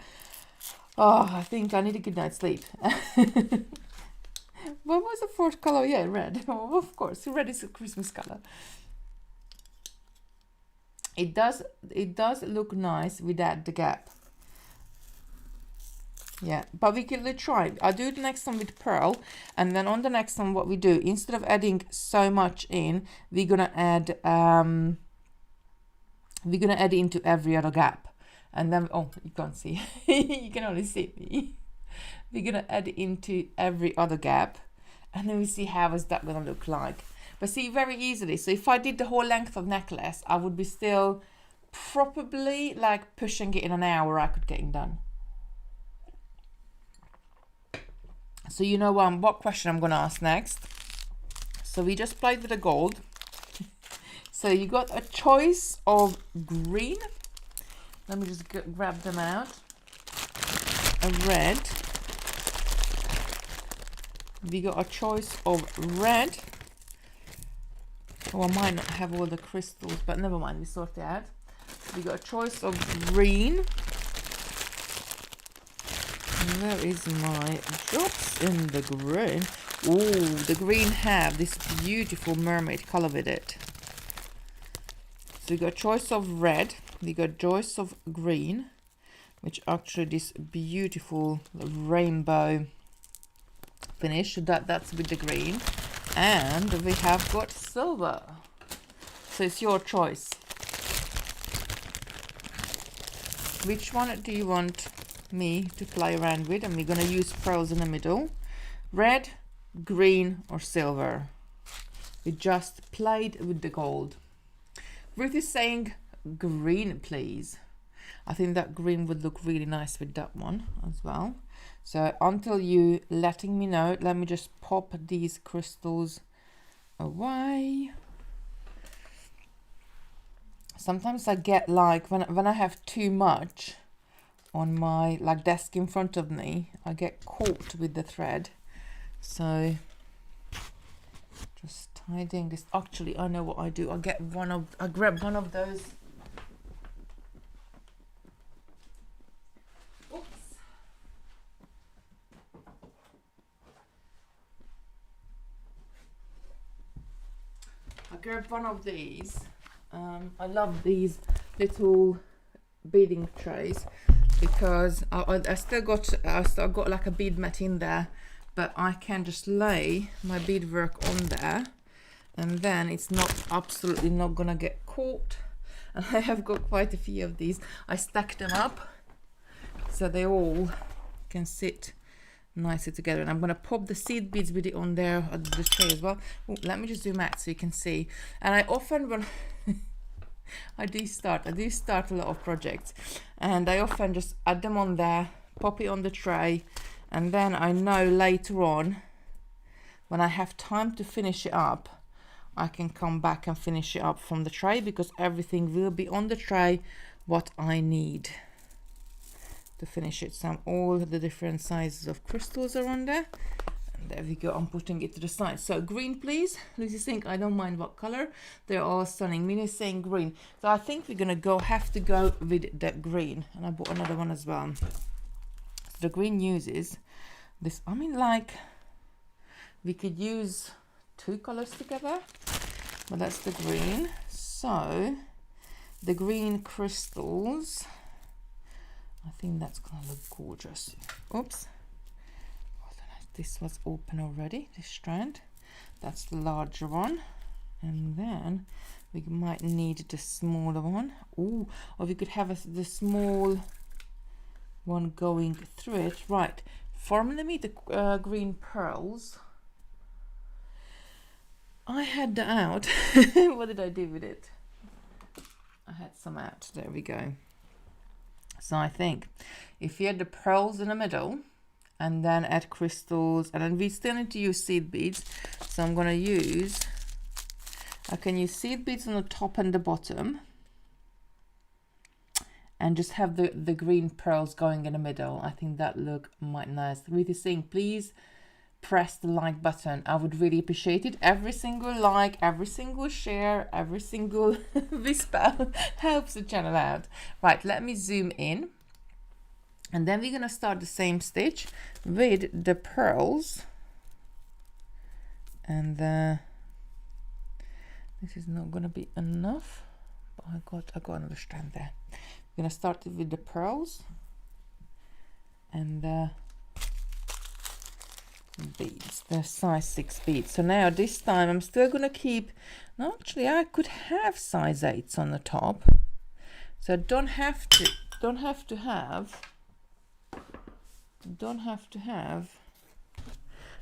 Speaker 1: Oh, I think I need a good night's sleep. What was the 4th color? Yeah, red. Oh, of course, red is a Christmas color. It does look nice without the gap. Yeah, but we can try. I'll do the next one with pearl, and then on the next one, what we do, instead of adding so much in, we're gonna add into every other gap. And then, oh, you can't see. You can only see me. We're gonna add it into every other gap, and then we see how is that gonna look like. But see, very easily. So if I did the whole length of necklace, I would be still probably like pushing it in an hour. I could get it done. So you know what question I'm gonna ask next. So we just played with the gold. So you got a choice of green. Let me just grab them out. A red. We got a choice of red. Oh, I might not have all the crystals, but never mind, we sort it out. We got a choice of green. And where is my drops in the green? Oh, the green have this beautiful mermaid color with it. So we got a choice of red. We got a choice of green, which actually this beautiful rainbow finish. That's with the green. And we have got silver. So it's your choice. Which one do you want me to play around with? And we're going to use pearls in the middle. Red, green, or silver. We just played with the gold. Ruth is saying green, please. I think that green would look really nice with that one as well. So until you letting me know, let me just pop these crystals away. Sometimes I get like when I have too much on my like desk in front of me, I get caught with the thread. So just tidying this. Actually, I know what I do. I grab one of those. Grab one of these. I love these little beading trays because I still got like a bead mat in there, but I can just lay my beadwork on there, and then it's absolutely not gonna get caught. And I have got quite a few of these. I stacked them up so they all can sit nicely together, and I'm gonna pop the seed beads with it on there at the tray as well. Ooh, let me just zoom out so you can see. And I often when I do start a lot of projects, and I often just add them on there, pop it on the tray, and then I know later on when I have time to finish it up, I can come back and finish it up from the tray, because everything will be on the tray what I need to finish it. So all the different sizes of crystals are on there, and there we go. I'm putting it to the side. So green, please. Lucy's saying I don't mind what color, they're all stunning. Mina's saying green, so I think we're gonna have to go with that green, and I bought another one as well. So the green uses this, I mean, like we could use 2 colors together, but that's the green. So the green crystals, I think that's gonna look gorgeous. Oops, this was open already, this strand. That's the larger one, and then we might need the smaller one. Ooh, or we could have the small one going through it. Right, formally me the green pearls. I had that out. What did I do with it? I had some out. There we go. So I think if you had the pearls in the middle and then add crystals, and then we still need to use seed beads. So I'm going to use, I can use seed beads on the top and the bottom, and just have the green pearls going in the middle. I think that look might nice. If you're saying, please press the like button, I would really appreciate it. Every single like, every single share, every single whisper helps the channel out. Right, let me zoom in, and then we're gonna start the same stitch with the pearls, and this is not gonna be enough, but I got another strand there. We're gonna start with the pearls and the beads, the size 6 beads. So now this time I'm still gonna keep, no, actually I could have size 8s on the top, so I don't have to have,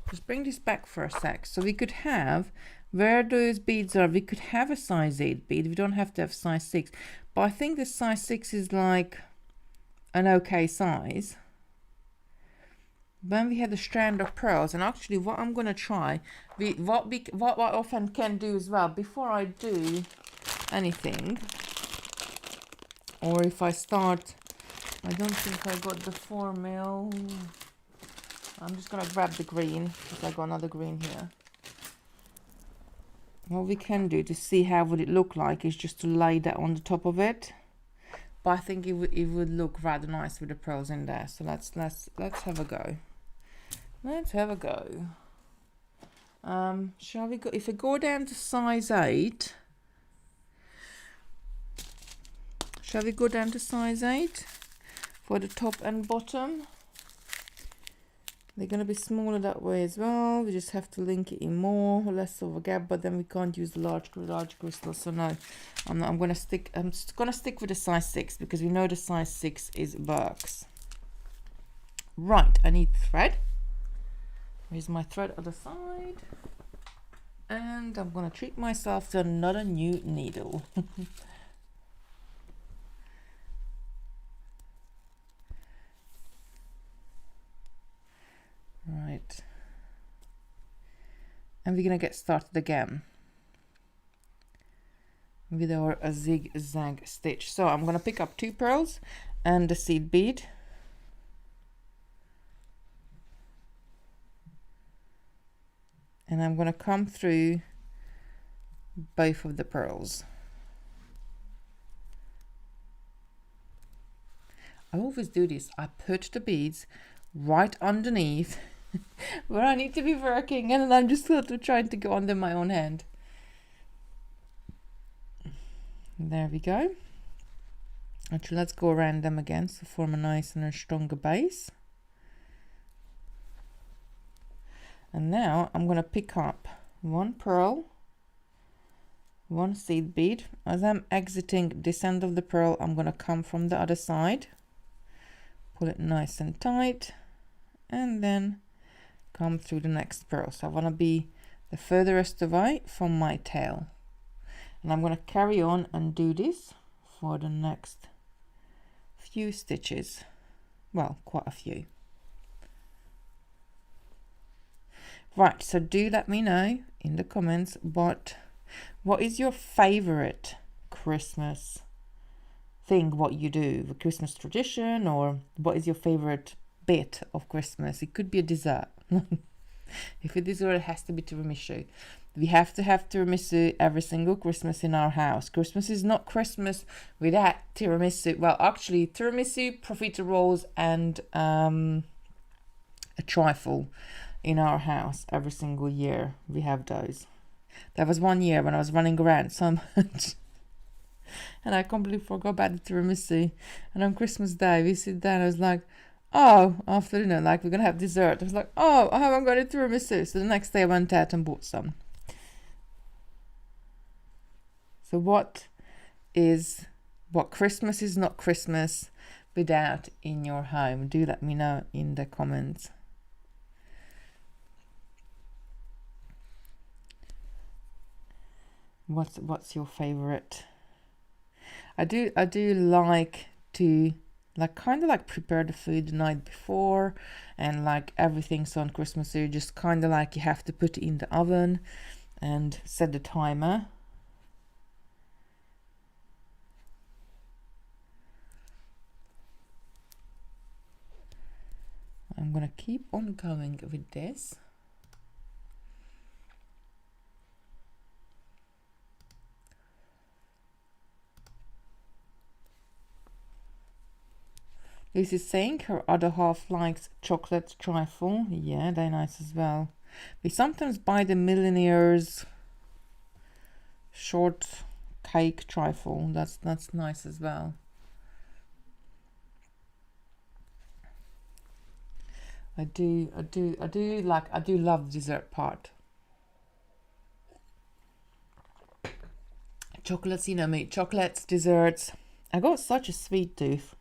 Speaker 1: just bring this back for a sec. So we could have, where those beads are, we could have a size 8 bead. We don't have to have size 6, but I think the size 6 is like an okay size. Then we have the strand of pearls, and actually what I'm gonna try, what I often can do as well, before I do anything, or if I start, I don't think I got the 4 mil. I'm just gonna grab the green because I got another green here. What we can do to see how would it look like is just to lay that on the top of it. But I think it would look rather nice with the pearls in there. So let's have a go. Let's have a go. Shall we go? If we go down to size 8, shall we go down to size 8 for the top and bottom? They're going to be smaller that way as well. We just have to link it in more or less of a gap, but then we can't use the large crystal. So no, I'm going to stick. I'm just going to stick with the size 6 because we know the size 6 works. Right, I need thread. Here's my thread on the side, and I'm going to treat myself to another new needle. Right, and we're gonna get started again with our Zig Zag Stitch. So I'm gonna pick up 2 pearls and the seed bead, and I'm gonna come through both of the pearls. I always do this. I put the beads right underneath where I need to be working, and then I'm just sort of trying to go under my own hand. There we go. Actually, let's go around them again to form a nice and a stronger base. And now I'm going to pick up 1 pearl, 1 seed bead. As I'm exiting this end of the pearl, I'm going to come from the other side, pull it nice and tight, and then come through the next pearl. So I want to be the furthest away from my tail, and I'm going to carry on and do this for the next few stitches. Well, quite a few. Right, so do let me know in the comments what is your favorite Christmas thing, what you do, the Christmas tradition, or what is your favorite bit of Christmas. It could be a dessert. If it is, it has to be tiramisu. We have to have tiramisu every single Christmas in our house. Christmas is not Christmas without tiramisu. Well, actually, tiramisu, profiteroles, and a trifle in our house every single year. We have those. There was one year when I was running around so much and I completely forgot about the tiramisu. And on Christmas Day, we sit down. I was like, oh, after dinner, like we're gonna have dessert. I was like, oh, I haven't got a tiramisu. So the next day I went out and bought some. So what Christmas is not Christmas without in your home? Do let me know in the comments. What's your favorite? I do like to like kind of like prepare the food the night before, and like everything's on Christmas, so you just kind of like you have to put it in the oven and set the timer. I'm gonna keep on going with this. This is saying her other half likes chocolate trifle. Yeah, they're nice as well. We sometimes buy the Millionaire's short cake trifle. That's nice as well. I do love dessert part. Chocolates, you know me, chocolates, desserts. I got such a sweet tooth.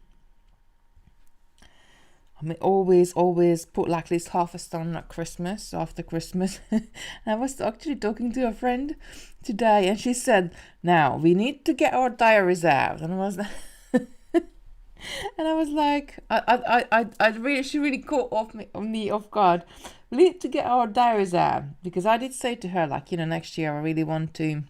Speaker 1: I mean, always put like at least half a stone at Christmas, after Christmas. I was actually talking to a friend today, and she said, "Now we need to get our diaries out." And I was, and I was like, she really caught me off guard. We need to get our diaries out, because I did say to her, like, you know, next year I really want to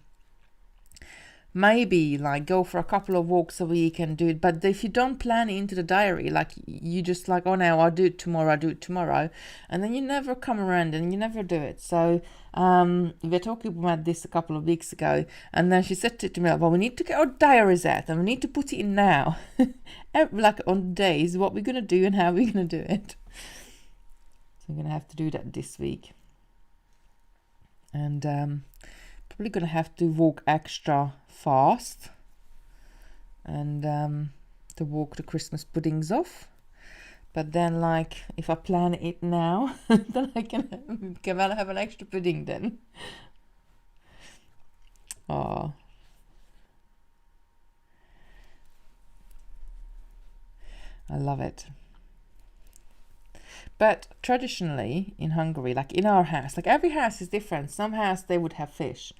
Speaker 1: maybe like go for a couple of walks a week and do it. But if you don't plan it into the diary, like you just like, oh no, I'll do it tomorrow, and then you never come around and you never do it. So we were talking about this a couple of weeks ago, and then she said to me, well, we need to get our diaries out and we need to put it in now. Like on days what we're gonna do and how we're gonna do it. So I'm gonna have to do that this week, and probably gonna have to walk extra fast, and to walk the Christmas puddings off. But then, like, if I plan it now, then I can have an extra pudding then. Oh, I love it. But traditionally in Hungary, like in our house, like every house is different. Some house they would have fish,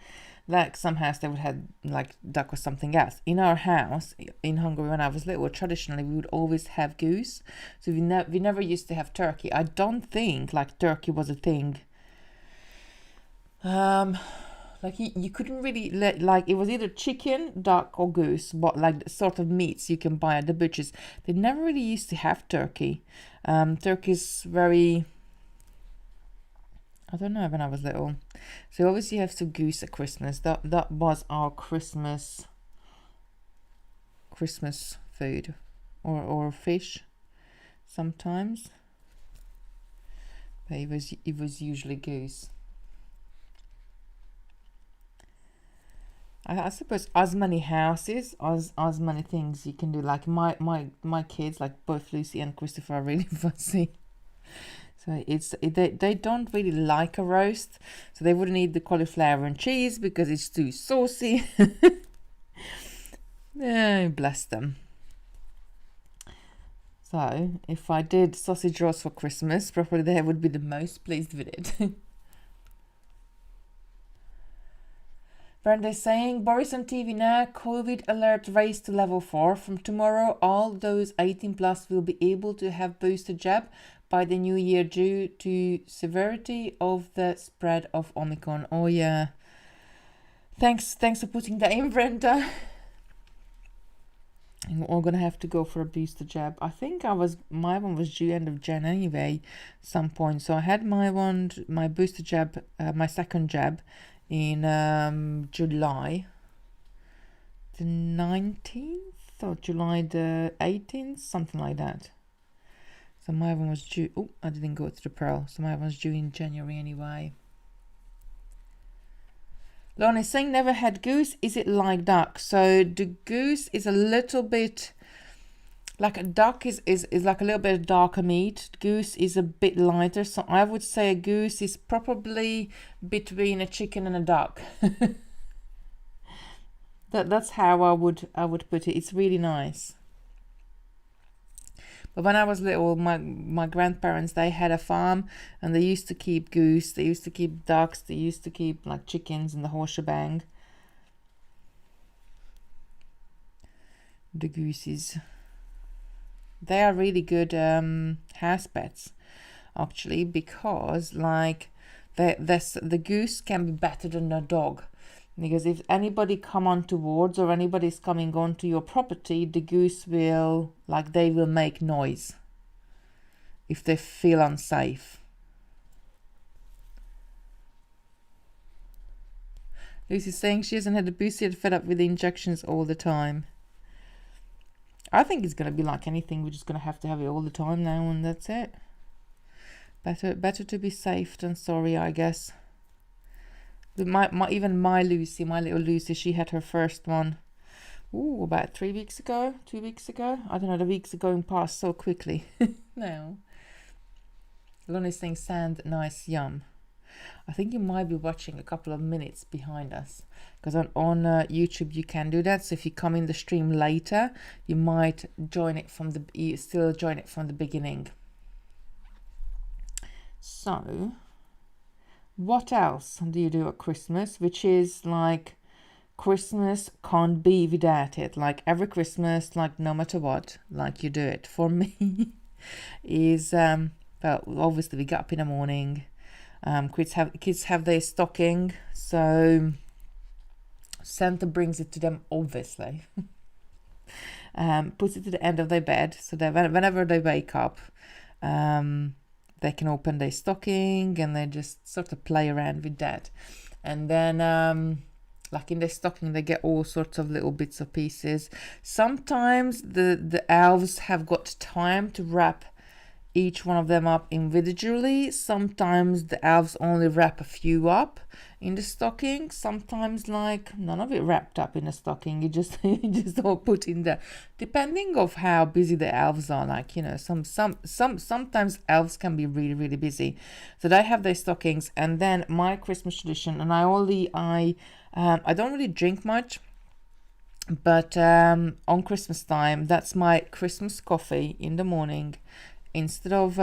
Speaker 1: like some house they would have like duck or something else. In our house in Hungary, when I was little, traditionally we would always have goose. So we never used to have turkey. I don't think like turkey was a thing. Like you couldn't really like it was either chicken, duck, or goose, but like the sort of meats you can buy at the butchers. They never really used to have turkey. Turkey's very, I don't know, when I was little. So obviously you have some goose at Christmas. That was our Christmas food, or fish sometimes. But it was usually goose. I suppose as many houses, as many things you can do. Like my kids, like both Lucy and Christopher, are really fussy. So they don't really like a roast, so they wouldn't eat the cauliflower and cheese because it's too saucy. Yeah, bless them. So if I did sausage roast for Christmas, probably they would be the most pleased with it. Brenda's saying, Boris on TV now, COVID alert raised to level 4. From tomorrow, all those 18 plus will be able to have booster jab by the new year due to severity of the spread of Omicron. Oh yeah. Thanks for putting that in, Brenda. We're all gonna have to go for a booster jab. I think my one was due end of Jan anyway, some point. So I had my booster jab, my second jab in July the 19th or July the 18th, something like that. So my one was due, oh, I didn't go to the pearl, so my one was due in January anyway. Lorna is saying, never had goose, is it like duck? So the goose is a little bit like a duck is like a little bit darker meat. Goose is a bit lighter, so I would say a goose is probably between a chicken and a duck. That's how I would put it. It's really nice. But when I was little, my grandparents, they had a farm and they used to keep goose, they used to keep ducks, they used to keep like chickens and the whole shebang. The gooses. They are really good house pets, actually, because like the goose can be better than a dog. Because if anybody come on towards or anybody's coming onto your property, the goose will, like, they will make noise if they feel unsafe. Lucy's saying she hasn't had a boost yet, fed up with the injections all the time. I think it's going to be like anything. We're just going to have it all the time now, and that's it. Better to be safe than sorry, I guess. Even my Lucy, my little Lucy, she had her first one, about 3 weeks ago, 2 weeks ago. I don't know, the weeks are going past so quickly now. Lonnie's saying sand, nice, yum. I think you might be watching a couple of minutes behind us, because on YouTube you can do that. So if you come in the stream later, you might join it from the beginning. So what else do you do at Christmas? Which is like, Christmas can't be without it. Like every Christmas, like no matter what, like you do it. For me, is well, obviously we get up in the morning. Kids have their stocking, so Santa brings it to them, obviously. Puts it to the end of their bed, so that whenever they wake up, they can open their stocking and they just sort of play around with that. And then like in their stocking they get all sorts of little bits of pieces. Sometimes the elves have got time to wrap each one of them up individually. Sometimes the elves only wrap a few up in the stocking. Sometimes like none of it wrapped up in a stocking. You just all put in there, depending of how busy the elves are. Like, you know, sometimes elves can be really, really busy, so they have their stockings. And then my Christmas tradition, and I don't really drink much, but on Christmas time, that's my Christmas coffee in the morning. Instead of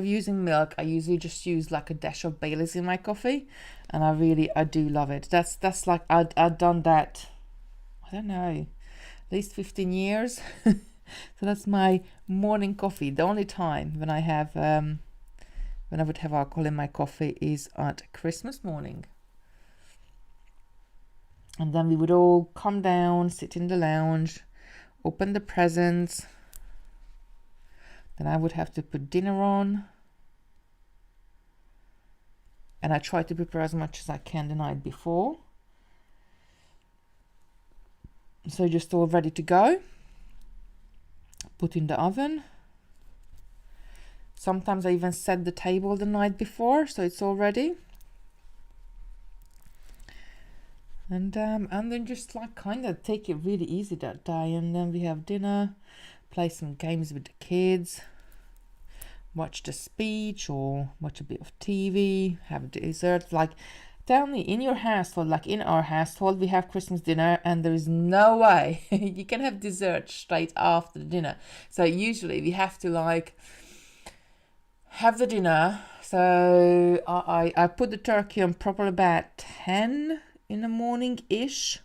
Speaker 1: using milk, I usually just use like a dash of Baileys in my coffee, and I do love it. That's like I've done that, I don't know, at least 15 years. So that's my morning coffee. The only time when I would have alcohol in my coffee is at Christmas morning. And then we would all come down, sit in the lounge, open the presents. Then I would have to put dinner on. And I try to prepare as much as I can the night before. So just all ready to go. Put in the oven. Sometimes I even set the table the night before, so it's all ready. And then just like kind of take it really easy that day. And then we have dinner, play some games with the kids, watch the speech or watch a bit of TV, have dessert. Like, tell me, in your household, like in our household, we have Christmas dinner and there is no way you can have dessert straight after the dinner. So usually we have to like have the dinner. So I put the turkey on probably about 10 in the morning-ish.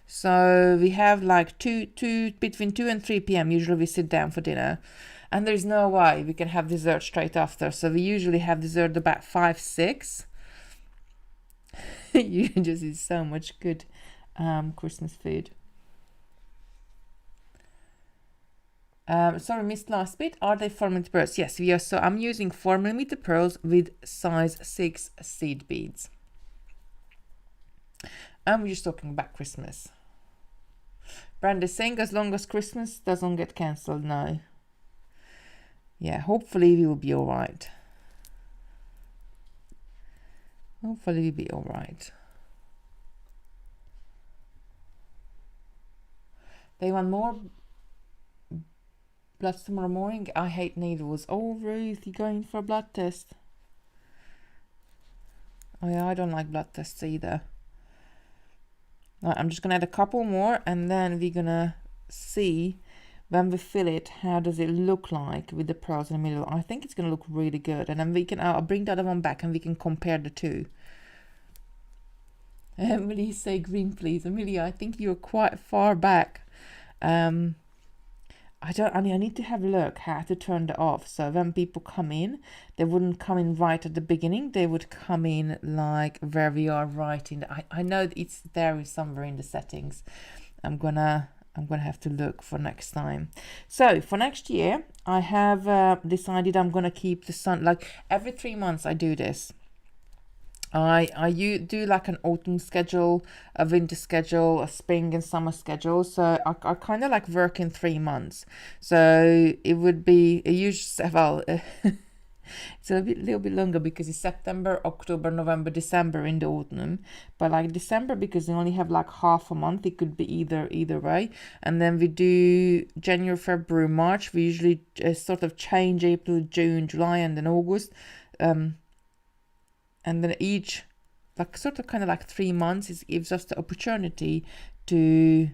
Speaker 1: So we have like between 2 and 3 p.m. usually we sit down for dinner, and there's no way we can have dessert straight after. So we usually have dessert about 5, 6. You just eat so much good Christmas food. Sorry, missed last bit. Are they 4mm pearls? Yes, we are. So I'm using 4mm pearls with size 6 seed beads. And we're just talking about Christmas. Brandy's saying as long as Christmas doesn't get cancelled now. Yeah, hopefully we will be all right. Hopefully we'll be all right. They want more blood tomorrow morning. I hate needles. Oh, Ruth, you're going for a blood test. Oh yeah, I don't like blood tests either. Right, I'm just gonna add a couple more, and then we're gonna see when we fill it, how does it look like with the pearls in the middle. I think it's gonna look really good, and then we can, I'll bring the other one back and we can compare the two. Emily, say green please. Amelia, I think you're quite far back. I need to have a look how to turn that off. So when people come in, they wouldn't come in right at the beginning. They would come in like where we are right in the, I know it's there somewhere in the settings. I'm gonna have to look for next time. So for next year, I have decided I'm gonna keep the sun, like every 3 months I do this. You do like an autumn schedule, a winter schedule, a spring and summer schedule. So I kind of like work in 3 months. So it would be a huge, well, it's a little bit longer because it's September, October, November, December in the autumn. But like December, because we only have like half a month, it could be either way. And then we do January, February, March. We usually sort of change April, June, July, and then August. And then each, like sort of kind of like 3 months, it gives us the opportunity to,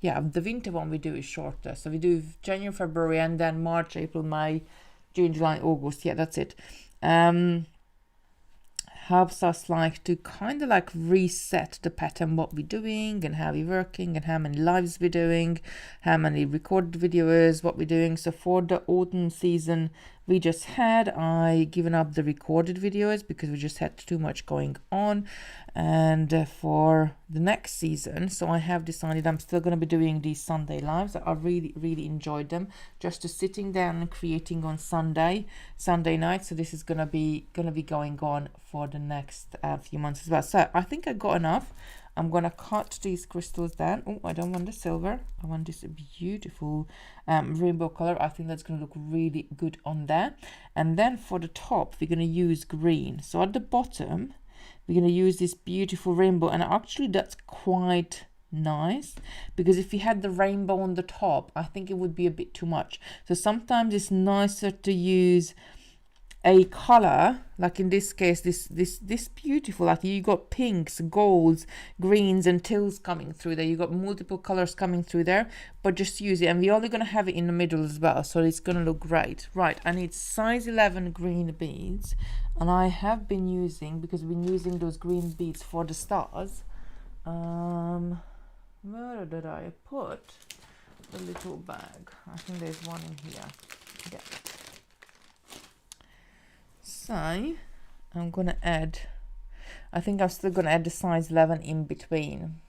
Speaker 1: yeah, the winter one we do is shorter. So we do January, February, and then March, April, May, June, July, August. Yeah, that's it. Helps us like to kind of like reset the pattern, what we're doing and how we're working and how many lives we're doing, how many recorded videos, what we're doing. So for the autumn season we just had, I given up the recorded videos because we just had too much going on. And for the next season, so I have decided I'm still going to be doing these Sunday lives. I really enjoyed them, just to sitting down and creating on Sunday night. So this is gonna be going on for the next few months as well. So I think I got enough. I'm gonna cut these crystals down. Oh, I don't want the silver, I want this beautiful rainbow color. I think that's gonna look really good on there. And then for the top we're gonna use green. So at the bottom we're going to use this beautiful rainbow, and actually that's quite nice, because if you had the rainbow on the top, I think it would be a bit too much. So sometimes it's nicer to use a color, like in this case, this beautiful, like you got pinks, golds, greens and teals coming through there. You got multiple colors coming through there, but just use it. And we're only going to have it in the middle as well, so it's going to look great. Right, I need size 11 green beads, and I have been using, because we've been using those green beads for the stars. Where did I put the little bag? I think there's one in here. Yeah. So I'm gonna add, I think I'm still gonna add the size 11 in between.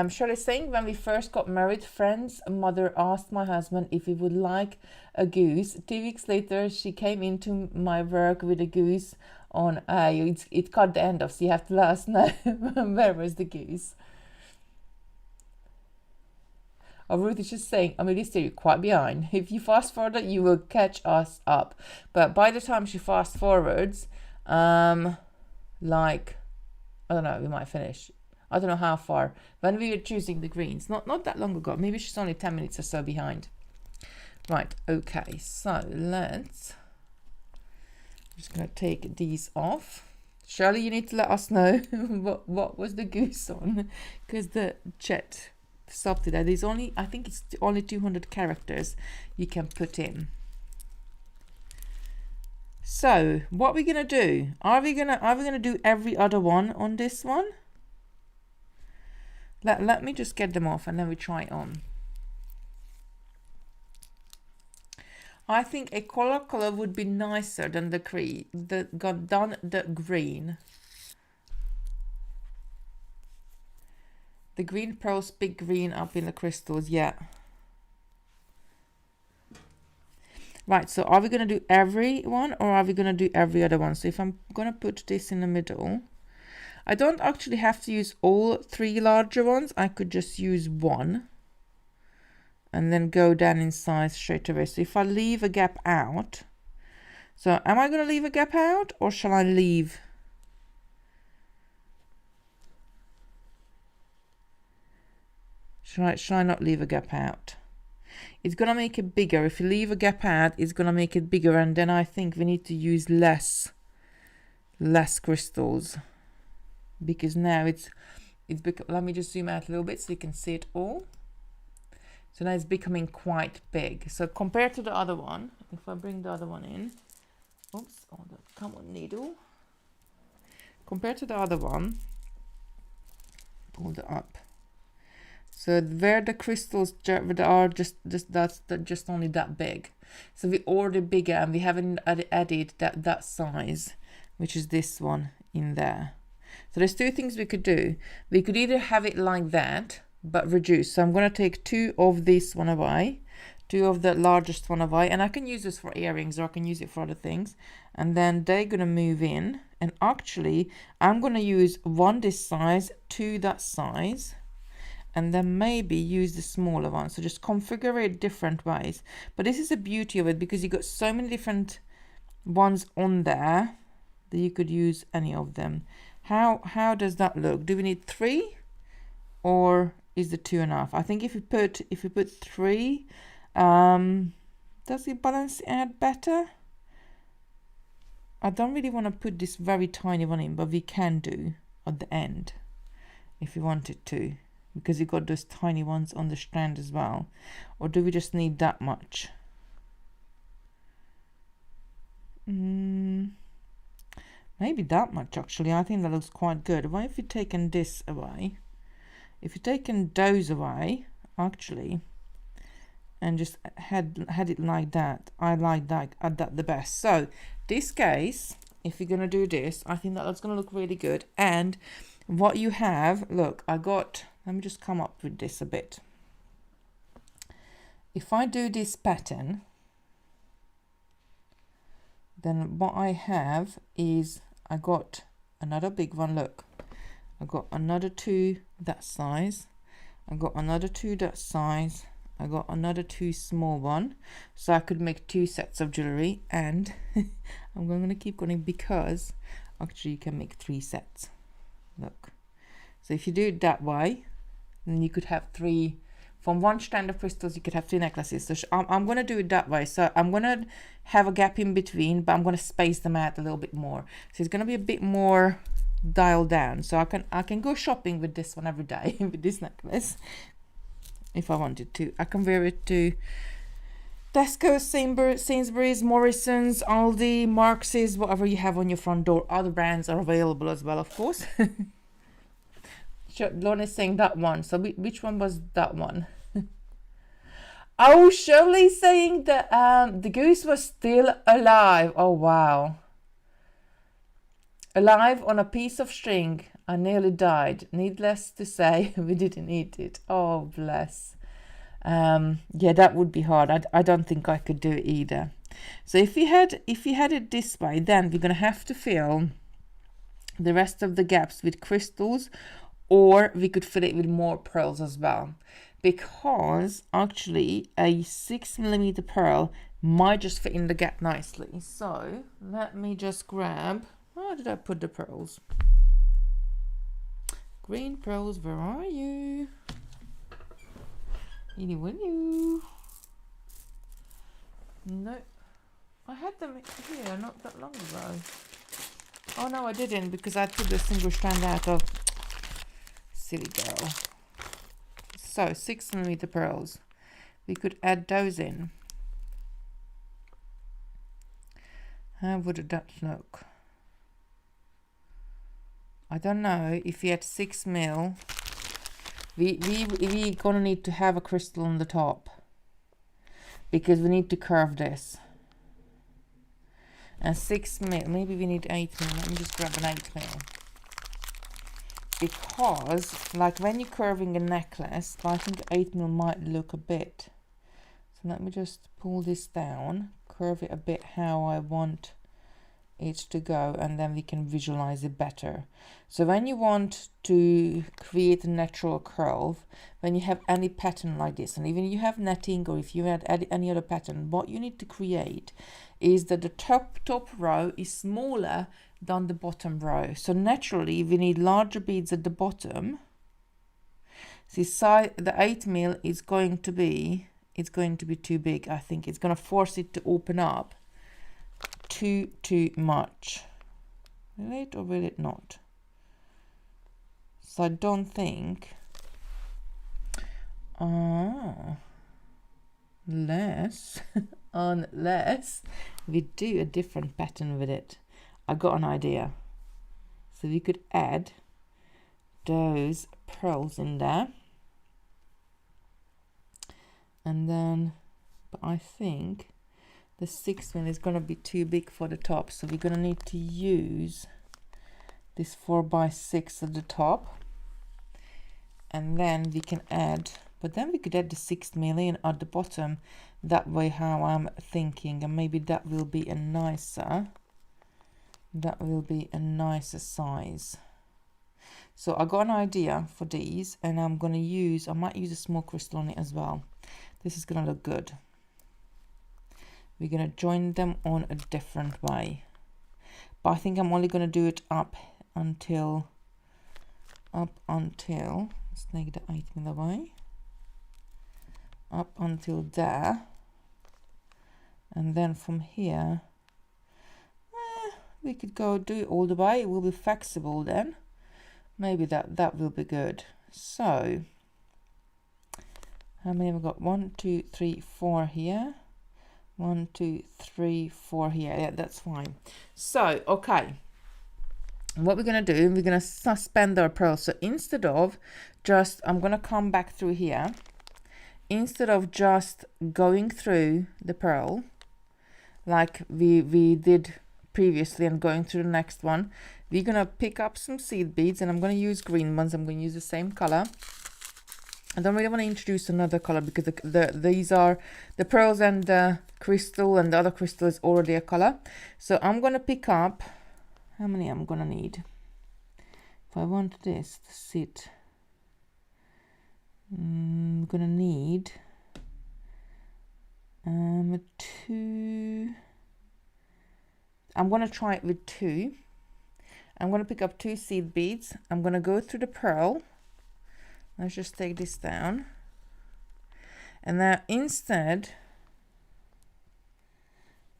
Speaker 1: Shirley saying, when we first got married, friend's mother asked my husband if he would like a goose. 2 weeks later she came into my work with a goose on. It cut the end off, so you have to let us know where was the goose. Oh, Ruth is just saying, Melissa, you're quite behind. If you fast forward, you will catch us up. But by the time she fast forwards, like, I don't know, we might finish. I don't know how far. When we were choosing the greens, not that long ago. Maybe she's only 10 minutes or so behind. Right, okay, so let's, I'm just going to take these off. Shirley, you need to let us know what was the goose on, because the chat stopped it. There's only, I think it's only 200 characters you can put in. So what we're gonna do, are we gonna do every other one on this one? Let me just get them off and then we try it on. I think a color would be nicer than the green. The green. The green pearls, big green up in the crystals, yeah. Right, so are we going to do every one or are we going to do every other one? So if I'm going to put this in the middle, I don't actually have to use all 3 larger ones. I could just use one and then go down in size straight away. So if I leave a gap out, so am I going to leave a gap out or shall I leave? Should I not leave a gap out? It's going to make it bigger. If you leave a gap out, it's going to make it bigger. And then I think we need to use less crystals. Because now it's let me just zoom out a little bit so you can see it all. So now it's becoming quite big. So compared to the other one, if I bring the other one in. Oops, oh, come on, needle. Compared to the other one, pull it up. So where the crystals are just only that big. So we ordered bigger and we haven't added that size, which is this one in there. So there's two things we could do. We could either have it like that, but reduce. So I'm going to take 2 of this one away, 2 of the largest one away, and I can use this for earrings, or I can use it for other things. And then they're going to move in, and actually I'm going to use 1 this size, 2 that size, and then maybe use the smaller one. So just configure it different ways. But this is the beauty of it, because you got so many different ones on there that you could use any of them. How does that look? Do we need 3, or is the 2 enough? I think if you put 3, does it balance out better? I don't really want to put this very tiny one in, but we can do at the end if you wanted to, because you got those tiny ones on the strand as well. Or do we just need that much? Maybe that much actually. I think that looks quite good. Why if you've taken this away? If you've taken those away, actually, and just had it like that, I like that the best. So this case, if you're gonna do this, I think that's gonna look really good. And what you have, look, let me just come up with this a bit. If I do this pattern, then what I have is I got another big one. Look, I got another 2 that size, I got another 2 that size, I got another 2 small one. So I could make 2 sets of jewelry, and I'm going to keep going, because actually you can make 3 sets. Look, so if you do it that way, then you could have 3 from 1 strand of crystals. You could have 3 necklaces. So I'm going to do it that way. So I'm going to have a gap in between, but I'm going to space them out a little bit more. So it's going to be a bit more dialed down. So I can go shopping with this one every day with this necklace if I wanted to. I can wear it to Tesco, Sainsbury's, Morrison's, Aldi, Marx's, whatever you have on your front door. Other brands are available as well, of course. Lorna's saying that one. So which one was that one? Oh, Shirley's saying that the goose was still alive. Oh, wow. Alive on a piece of string. I nearly died. Needless to say, we didn't eat it. Oh, bless. Yeah, that would be hard. I don't think I could do it either. So if you had it this way, then we're gonna have to fill the rest of the gaps with crystals, or we could fill it with more pearls as well, because actually a 6mm pearl might just fit in the gap nicely. So let me just grab, where did I put the pearls? Green pearls, where are you? No, I had them here not that long ago. Oh no, I didn't, because I took the single strand out of. Silly girl. So 6mm pearls, we could add those in. How would that look? I don't know. If you had 6mm, we gonna need to have a crystal on the top, because we need to curve this. And 6mm, maybe we need 8mm. Let me just grab an 8mm. Because, like, when you're curving a necklace, I think 8mm might look a bit. So let me just pull this down, curve it a bit how I want it to go, and then we can visualize it better. So when you want to create a natural curve, when you have any pattern like this, and even you have netting, or if you had any other pattern, what you need to create is that the top row is smaller than the bottom row. So naturally we need larger beads at the bottom. See, the 8mm is going to be too big. I think it's going to force it to open up too much. Will it, or will it not? So I don't think. Unless we do a different pattern with it. I got an idea. So we could add those pearls in there. and then, but I think the 6th one is going to be too big for the top, so we're going to need to use this 4x6 at the top, and then we can add, but then we could add the 6 million at the bottom, that way how I'm thinking, and maybe that will be a nicer, size. So I got an idea for these, and I'm going to use, I might use a small crystal on it as well. This is going to look good. We're going to join them on a different way, but I think I'm only going to do it up until, let's take the 8 mil away, up until there, and then from here, we could go do it all the way. It will be flexible then. Maybe that will be good. So how many have we got? 1, 2, 3, 4 here. 1, 2, 3, 4 here. Yeah, that's fine. So okay, what we're gonna do, we're gonna suspend our pearl. So instead of just, I'm gonna come back through here, instead of just going through the pearl like we did previously and going through the next one, we're gonna pick up some seed beads, and I'm gonna use green ones. I'm gonna use the same color. I don't really want to introduce another color because these are the pearls, and the crystal and the other crystal is already a color. So I'm gonna pick up, how many I'm gonna need if I want this to sit. I'm gonna need 2. I'm gonna try it with 2. I'm gonna pick up 2 seed beads. I'm gonna go through the pearl. Let's just take this down, and now instead,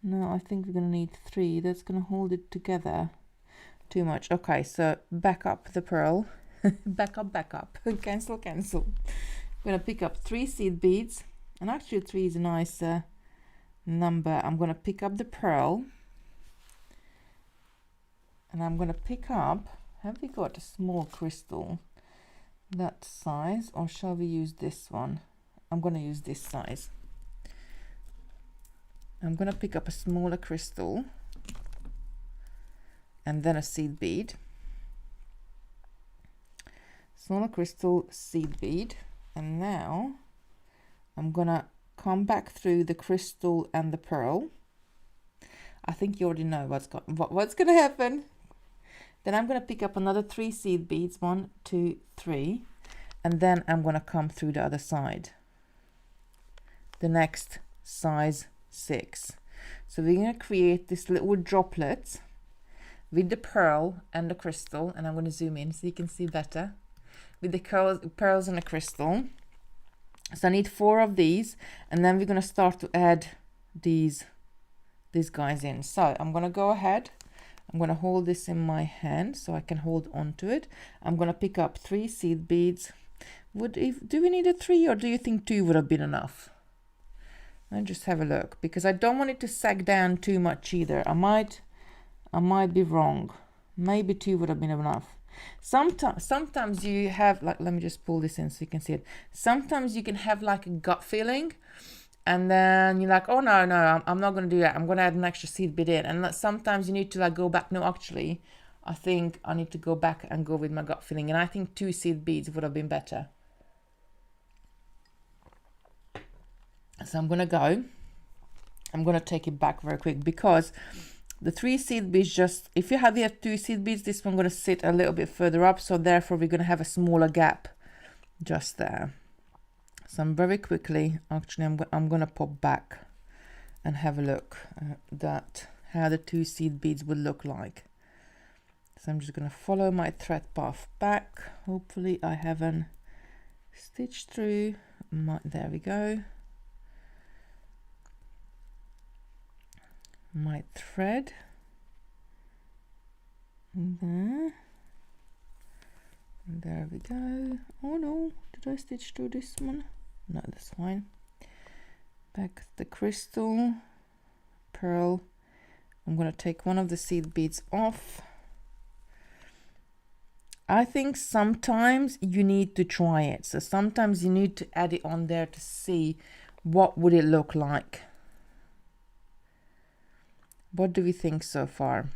Speaker 1: no, I think we're gonna need 3. That's gonna hold it together too much. Okay, so back up the pearl. back up cancel. I'm gonna pick up 3 seed beads, and actually 3 is a nice number. I'm gonna pick up the pearl, and I'm gonna pick up, have we got a small crystal that size, or shall we use this one? I'm gonna use this size. I'm gonna pick up a smaller crystal and then a seed bead. Smaller crystal, seed bead, and now I'm gonna come back through the crystal and the pearl. I think you already know what's gonna happen. Then I'm gonna pick up another 3 seed beads, 1, 2, 3, and then I'm gonna come through the other side, the next size 6. So we're gonna create this little droplet with the pearl and the crystal, and I'm gonna zoom in so you can see better, with the pearls and the crystal. So I need 4 of these, and then we're gonna start to add these guys in. So I'm gonna go ahead, I'm gonna hold this in my hand so I can hold on to it. I'm gonna pick up 3 seed beads. Do we need a 3, or do you think 2 would have been enough? I'll just have a look, because I don't want it to sag down too much either. I might be wrong. Maybe 2 would have been enough. Sometimes you have, like, let me just pull this in so you can see it. Sometimes you can have like a gut feeling, and then you're like, oh no, I'm not going to do that. I'm going to add an extra seed bead in. And sometimes you need to like go back. No, actually, I think I need to go back and go with my gut feeling. And I think 2 seed beads would have been better. So I'm going to take it back very quick, because the 3 seed beads, just, if you have 2 seed beads, this one's going to sit a little bit further up. So therefore we're going to have a smaller gap just there. So I'm very quickly, actually, I'm going to pop back and have a look at how the 2 seed beads would look like. So I'm just going to follow my thread path back. Hopefully I haven't stitched through. There we go. My thread. There. And there we go. Oh no, did I stitch through this one? No, that's fine. Back the crystal, pearl. I'm going to take one of the seed beads off. I think sometimes you need to try it. So sometimes you need to add it on there to see what would it look like? What do we think so far?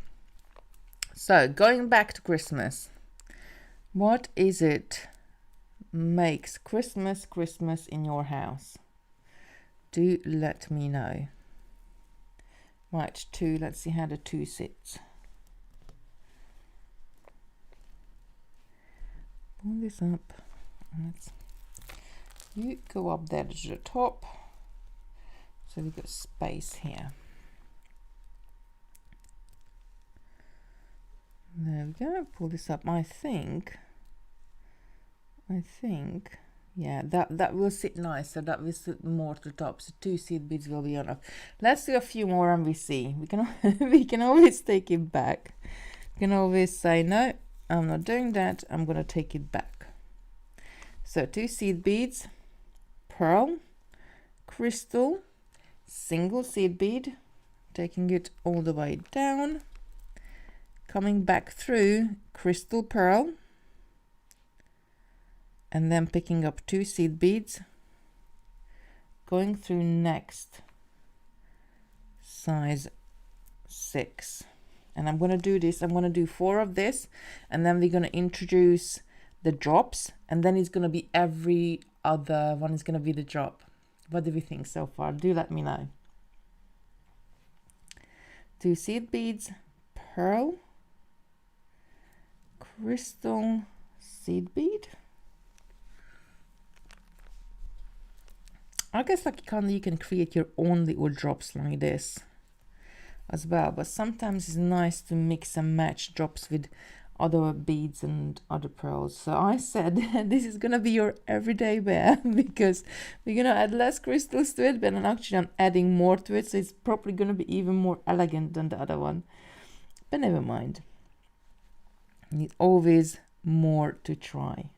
Speaker 1: So going back to Christmas, what is it makes Christmas Christmas in your house? Do let me know. Right, 2, let's see how the 2 sits. Pull this up. You go up there to the top, so we've got space here. There we go. Pull this up. I think yeah, that will sit nice. So that will sit more to the top. So 2 seed beads will be enough. Let's do a few more and we see. We can we can always take it back. We can always say no, I'm not doing that. I'm gonna take it back. So 2 seed beads, pearl, crystal, single seed bead, taking it all the way down, coming back through crystal pearl, and then picking up 2 seed beads, going through next size 6. And I'm going to do this, I'm going to do 4 of this, and then we're going to introduce the drops, and then it's going to be every other one is going to be the drop. What do we think so far? Do let me know. 2 seed beads, pearl, crystal seed bead. I guess like you can create your own little drops like this as well, but sometimes it's nice to mix and match drops with other beads and other pearls. So I said this is gonna be your everyday wear because we're gonna add less crystals to it, but actually I'm adding more to it, so it's probably gonna be even more elegant than the other one. But never mind. Need always more to try.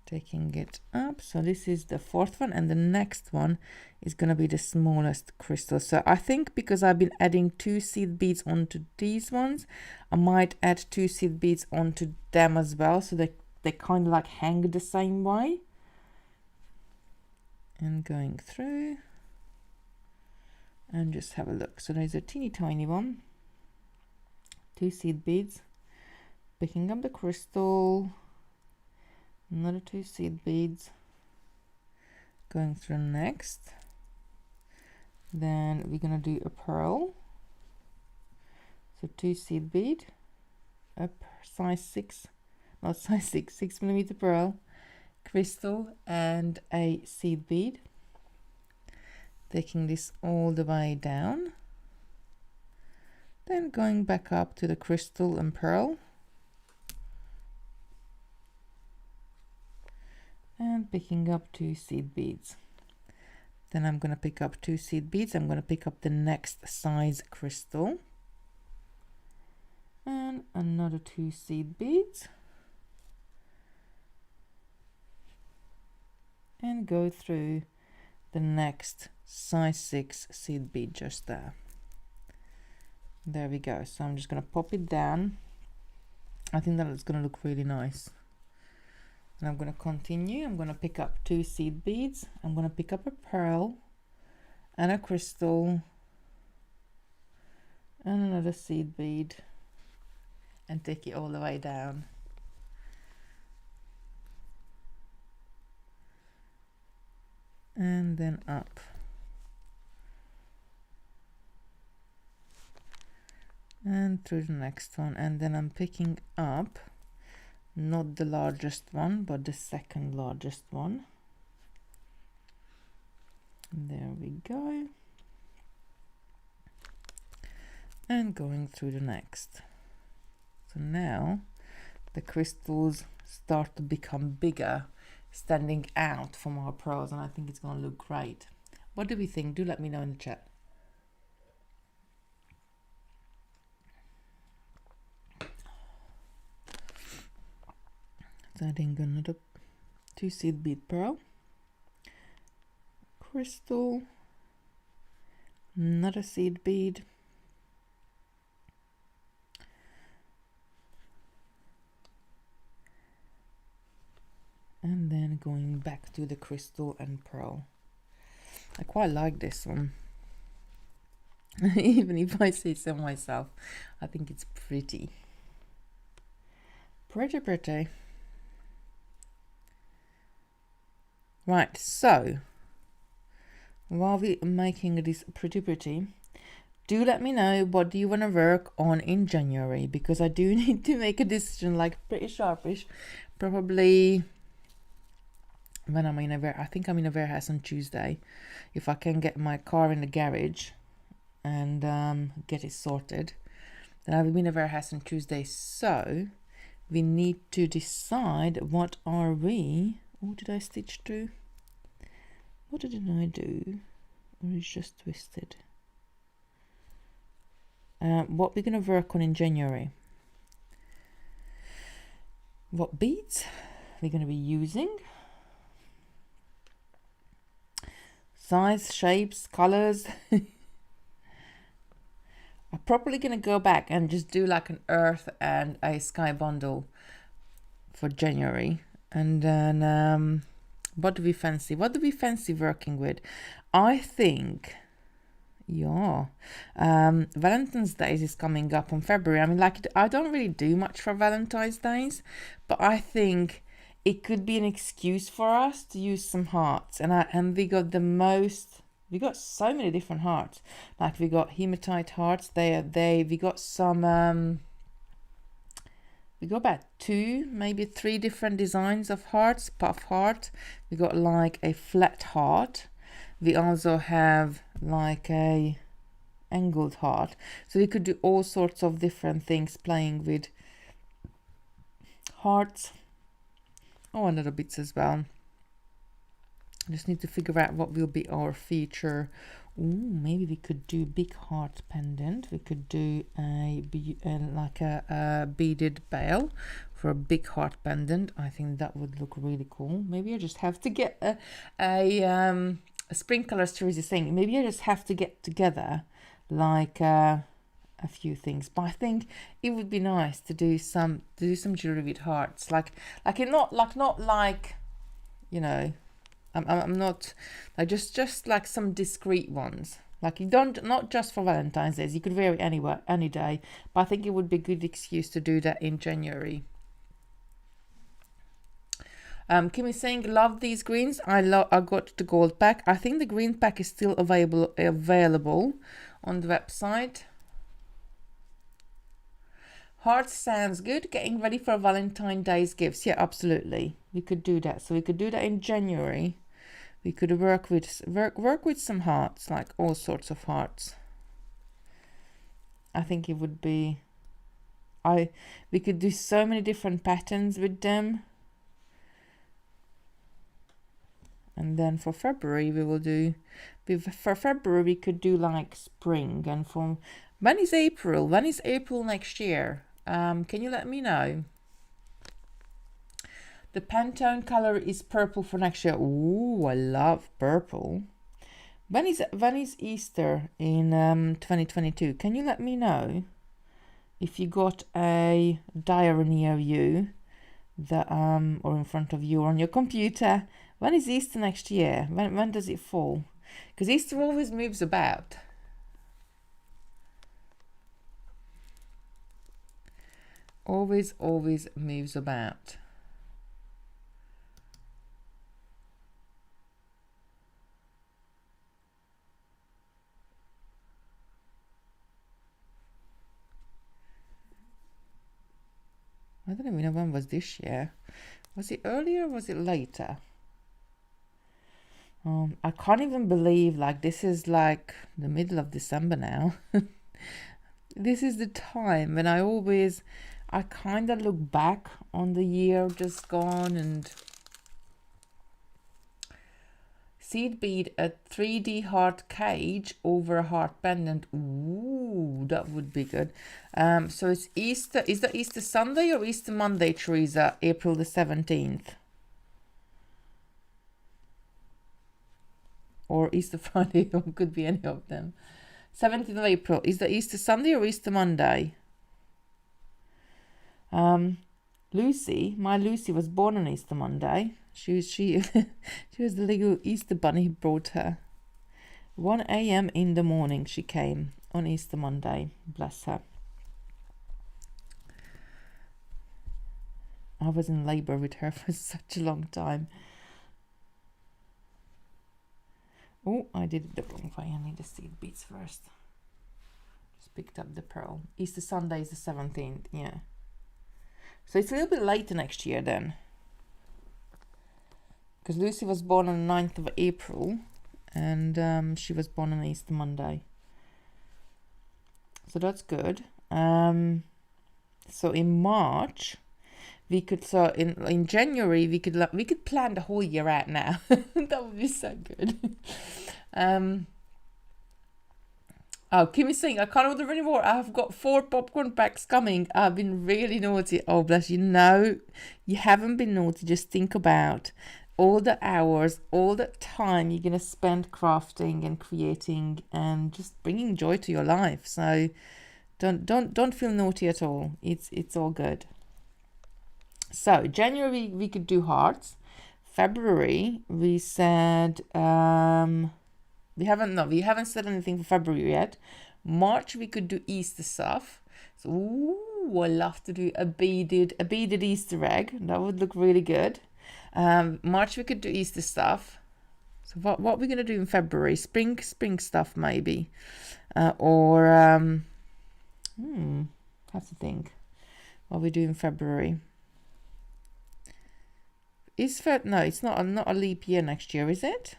Speaker 1: Taking it up, so this is the 4th one, and the next one is going to be the smallest crystal. So I think because I've been adding 2 seed beads onto these ones, I might add 2 seed beads onto them as well, so they kind of like hang the same way. And going through and just have a look. So there's a teeny tiny one, 2 seed beads, picking up the crystal, another 2 seed beads, going through next. Then we're gonna do a pearl, so 2 seed bead, a size 6, not size 6, 6mm pearl, crystal, and a seed bead, taking this all the way down, then going back up to the crystal and pearl, and picking up 2 seed beads. Then I'm going to pick up 2 seed beads. I'm going to pick up the next size crystal and another 2 seed beads, and go through the next size 6 seed bead just there. There we go. So I'm just going to pop it down. I think that it's going to look really nice. And I'm going to continue. I'm going to pick up 2 seed beads. I'm going to pick up a pearl and a crystal and another seed bead and take it all the way down. And then up. And through the next one. And then I'm picking up not the largest one, but the second largest one. There we go. And going through the next. So now the crystals start to become bigger, standing out from our pearls, and I think it's going to look great. What do we think? Do let me know in the chat. Adding another 2 seed bead pearl, crystal, another seed bead, going back to the crystal and pearl. I quite like this one. Even if I say so myself, I think it's pretty. Pretty. Right, so while we're making this pretty, do let me know what do you want to work on in January, because I do need to make a decision, like pretty sharpish. Probably when I'm in I think I'm in a warehouse on Tuesday. If I can get my car in the garage and get it sorted, then I will be in a warehouse on Tuesday. So we need to decide what are we. Oh, did I stitch through? What did I do? Or it's just twisted. What we're going to work on in January. What beads we're going to be using. Size, shapes, colors. I'm probably going to go back and just do like an earth and a sky bundle for January. And then what do we fancy? What do we fancy working with? I think, yeah, Valentine's Day is coming up on February. I mean, like, I don't really do much for Valentine's Days, but I think it could be an excuse for us to use some hearts. And we got we got so many different hearts. Like, we got hematite hearts. We got some, we got about 2, maybe 3 different designs of hearts, puff heart. We got like a flat heart. We also have like a angled heart. So we could do all sorts of different things playing with hearts. Oh, and other bits as well. I just need to figure out what will be our feature. Ooh, maybe we could do big heart pendant. We could do a beaded bell for a big heart pendant. I think that would look really cool. Maybe I just have to get a spring colors Teresa saying. Maybe I just have to get together like a few things. But I think it would be nice to do some jewelry with hearts. Like not like, you know. I'm not like just like some discreet ones. Like, you don't, not just for Valentine's Day. You could wear it anywhere, any day. But I think it would be a good excuse to do that in January. Kim is saying, love these greens. I got the gold pack. I think the green pack is still available on the website. Hearts sounds good. Getting ready for Valentine's Day's gifts. Yeah, absolutely. We could do that. So we could do that in January. We could work with some hearts, like all sorts of hearts. I think it would be. We could do so many different patterns with them. And then for February we will do. For February we could do like spring, and from when is April? When is April next year? Can you let me know? The Pantone color is purple for next year. Ooh, I love purple. When is Easter in 2022? Can you let me know if you got a diary near you, or in front of you or on your computer? When is Easter next year? When does it fall? Because Easter always moves about. Always moves about. I don't even know when was this year. Was it earlier or was it later? I can't even believe, like, this is like the middle of December now. This is the time when I kind of look back on the year just gone and seed bead a 3D heart cage over a heart pendant. Ooh, that would be good. So it's Easter. Is that Easter Sunday or Easter Monday, Teresa? April the 17th. Or Easter Friday, or could be any of them. 17th of April. Is that Easter Sunday or Easter Monday? Lucy, my Lucy was born on Easter Monday. She she was the little Easter bunny who brought her. 1 a.m. in the morning she came on Easter Monday. Bless her. I was in labor with her for such a long time. Oh, I did it the wrong way. I need the seed beads first. Just picked up the pearl. Easter Sunday is the 17th, yeah. So it's a little bit later next year then. Because Lucy was born on the 9th of April. And she was born on Easter Monday. So that's good. So in March... we could, so in January, we could plan the whole year out now. That would be so good. Oh, Kim is saying, I can't order anymore. I've got 4 popcorn packs coming. I've been really naughty. Oh, bless you. No, you haven't been naughty. Just think about all the hours, all the time you're going to spend crafting and creating and just bringing joy to your life. So don't feel naughty at all. It's all good. So January we could do hearts. February we said we haven't said anything for February yet. March we could do Easter stuff. So ooh, I love to do a beaded Easter egg. That would look really good. March we could do Easter stuff. So what are we gonna do in February? Spring stuff maybe, or have to think. What we do in February? No, it's not a leap year next year, is it?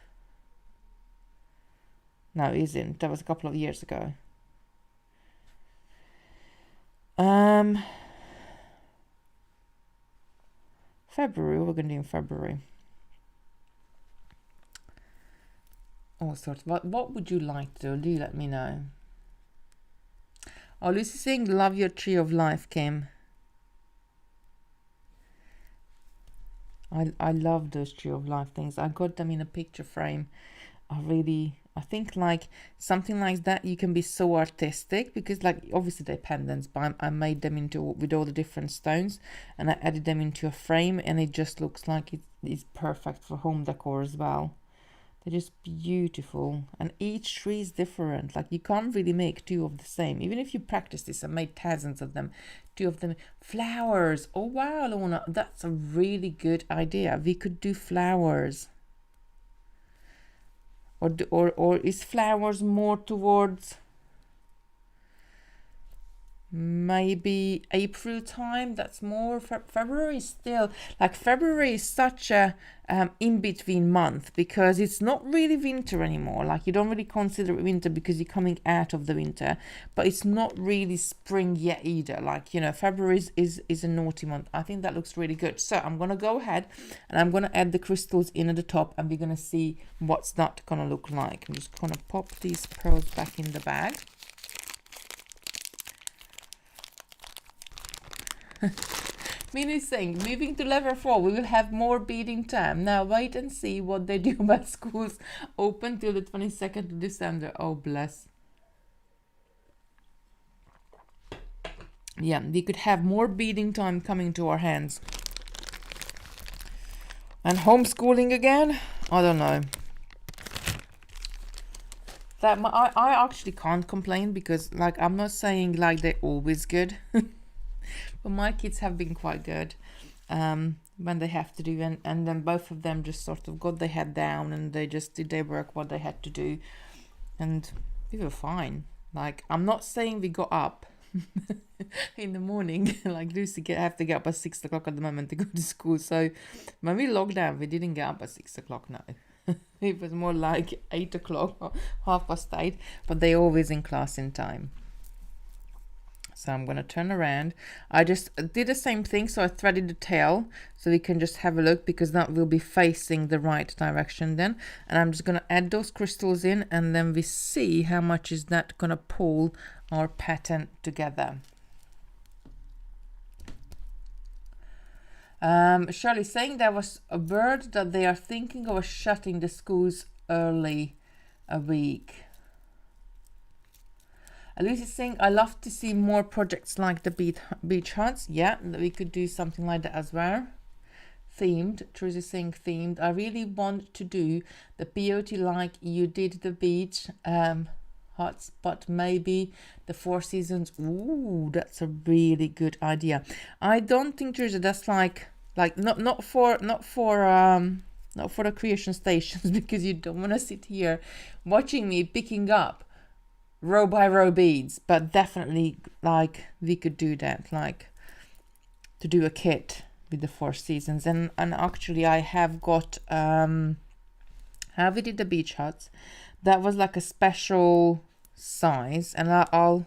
Speaker 1: No, it isn't. That was a couple of years ago. February, what we're going to do in February? All sorts. What would you like to do? Do let me know. Oh, Lucy saying, love your tree of life, Kim. I love those tree of life things. I got them in a picture frame. I think like something like that, you can be so artistic because like obviously they're pendants, but I made them with all the different stones and I added them into a frame and it just looks like it's perfect for home decor as well. They're just beautiful and each tree is different. Like you can't really make 2 of the same. Even if you practice this, I made thousands of them. 2 of them. Flowers. Oh wow, Lorna, that's a really good idea. We could do flowers. Or is flowers more towards maybe April time? That's more February still. Like February is such a in-between month because it's not really winter anymore. Like you don't really consider it winter because you're coming out of the winter, but it's not really spring yet either. Like, you know, February is a naughty month. I think that looks really good. So I'm gonna go ahead and I'm gonna add the crystals in at the top and we're gonna see what's that gonna look like. I'm just gonna pop these pearls back in the bag. Minnie's saying, moving to level 4, we will have more beading time. Now wait and see what they do about schools open till the 22nd of December. Oh, bless. Yeah, we could have more beading time coming to our hands. And homeschooling again? I don't know. That I actually can't complain because, like, I'm not saying like they're always good. But my kids have been quite good when they have to do, and then both of them just sort of got their head down and they just did their work, what they had to do, and we were fine. Like, I'm not saying we got up in the morning, like Lucy have to get up at 6 o'clock at the moment to go to school. So when we locked down, we didn't get up at 6 o'clock, no. It was more like 8 o'clock or 8:30, but they always in class in time. So I'm going to turn around. I just did the same thing. So I threaded the tail so we can just have a look because that will be facing the right direction then. And I'm just going to add those crystals in and then we see how much is that going to pull our pattern together. Shirley saying there was a word that they are thinking of shutting the schools early a week. Lucy's saying, I love to see more projects like the beach huts. Yeah, we could do something like that as well. Themed. Trudy's saying themed. I really want to do the POT like you did the beach huts, but maybe the Four Seasons. Ooh, that's a really good idea. I don't think, Trudy, that's like not for the creation stations, because you don't want to sit here watching me picking up row by row beads, but definitely like we could do that, like to do a kit with the Four Seasons. And actually I have got how we did the beach huts, that was like a special size, and I'll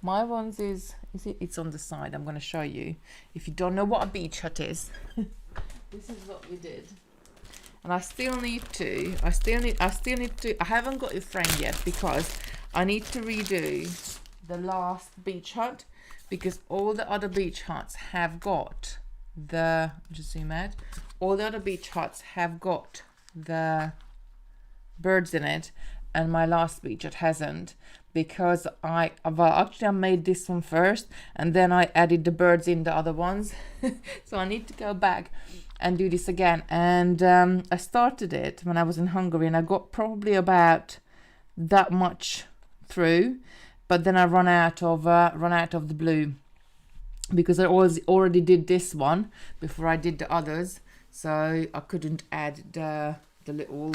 Speaker 1: my ones it's on the side. I'm going to show you if you don't know what a beach hut is. This is what we did. And I still need to I haven't got it framed yet, because I need to redo the last beach hut, because all the other beach huts have got the, just zoom out, all the other beach huts have got the birds in it, and my last beach hut hasn't, because I made this one first and then I added the birds in the other ones. So I need to go back and do this again. And I started it when I was in Hungary, and I got probably about that much through, but then I run out of the blue, because I already did this one before I did the others, so I couldn't add the little,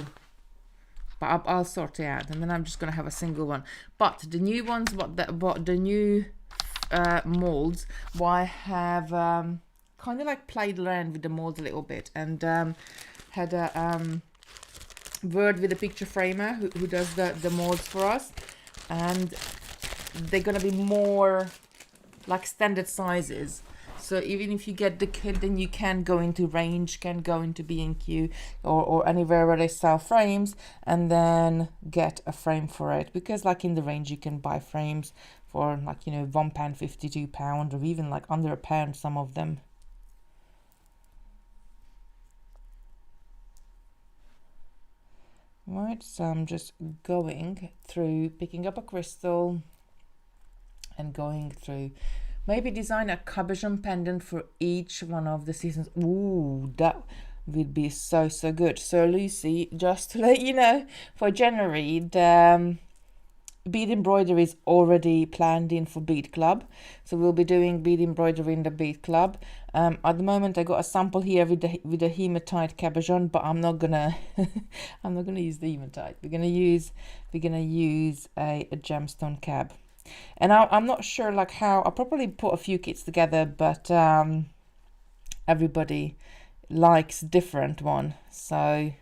Speaker 1: but I'll sort it out, and then I'm just gonna have a single one. But the new ones, what the new molds, I have kind of like played around with the molds a little bit, and had a word with a picture framer who does the molds for us, and they're gonna be more like standard sizes. So even if you get the kit, then you can go into Range, can go into B&Q or anywhere where they sell frames, and then get a frame for it. Because like in the Range, you can buy frames for like, you know, £1.50, £2, or even like under £1, some of them. Right, so I'm just going through, picking up a crystal and going through. Maybe design a cabochon pendant for each one of the seasons. Ooh, that would be so good. So Lucy, just to let you know, for January, the bead embroidery is already planned in for Bead Club. So we'll be doing bead embroidery in the Bead Club. At the moment, I got a sample here with the hematite cabochon, but I'm not gonna I'm not gonna use the hematite. We're gonna use a gemstone cab. And I'm not sure like how, I'll probably put a few kits together, but everybody likes different one. So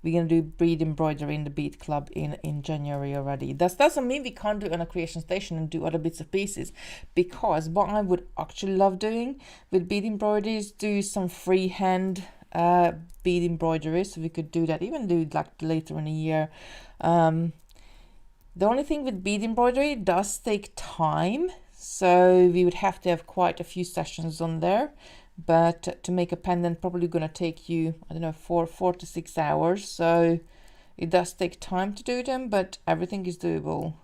Speaker 1: we're going to do bead embroidery in the Bead Club in January already. That doesn't mean we can't do it on a creation station and do other bits of pieces, because what I would actually love doing with bead embroidery is do some freehand bead embroidery. So we could do that, even do it like later in the year. The only thing with bead embroidery, it does take time, so we would have to have quite a few sessions on there. But to make a pendant, probably going to take you, I don't know, 4 to 6 hours. So it does take time to do them, but everything is doable.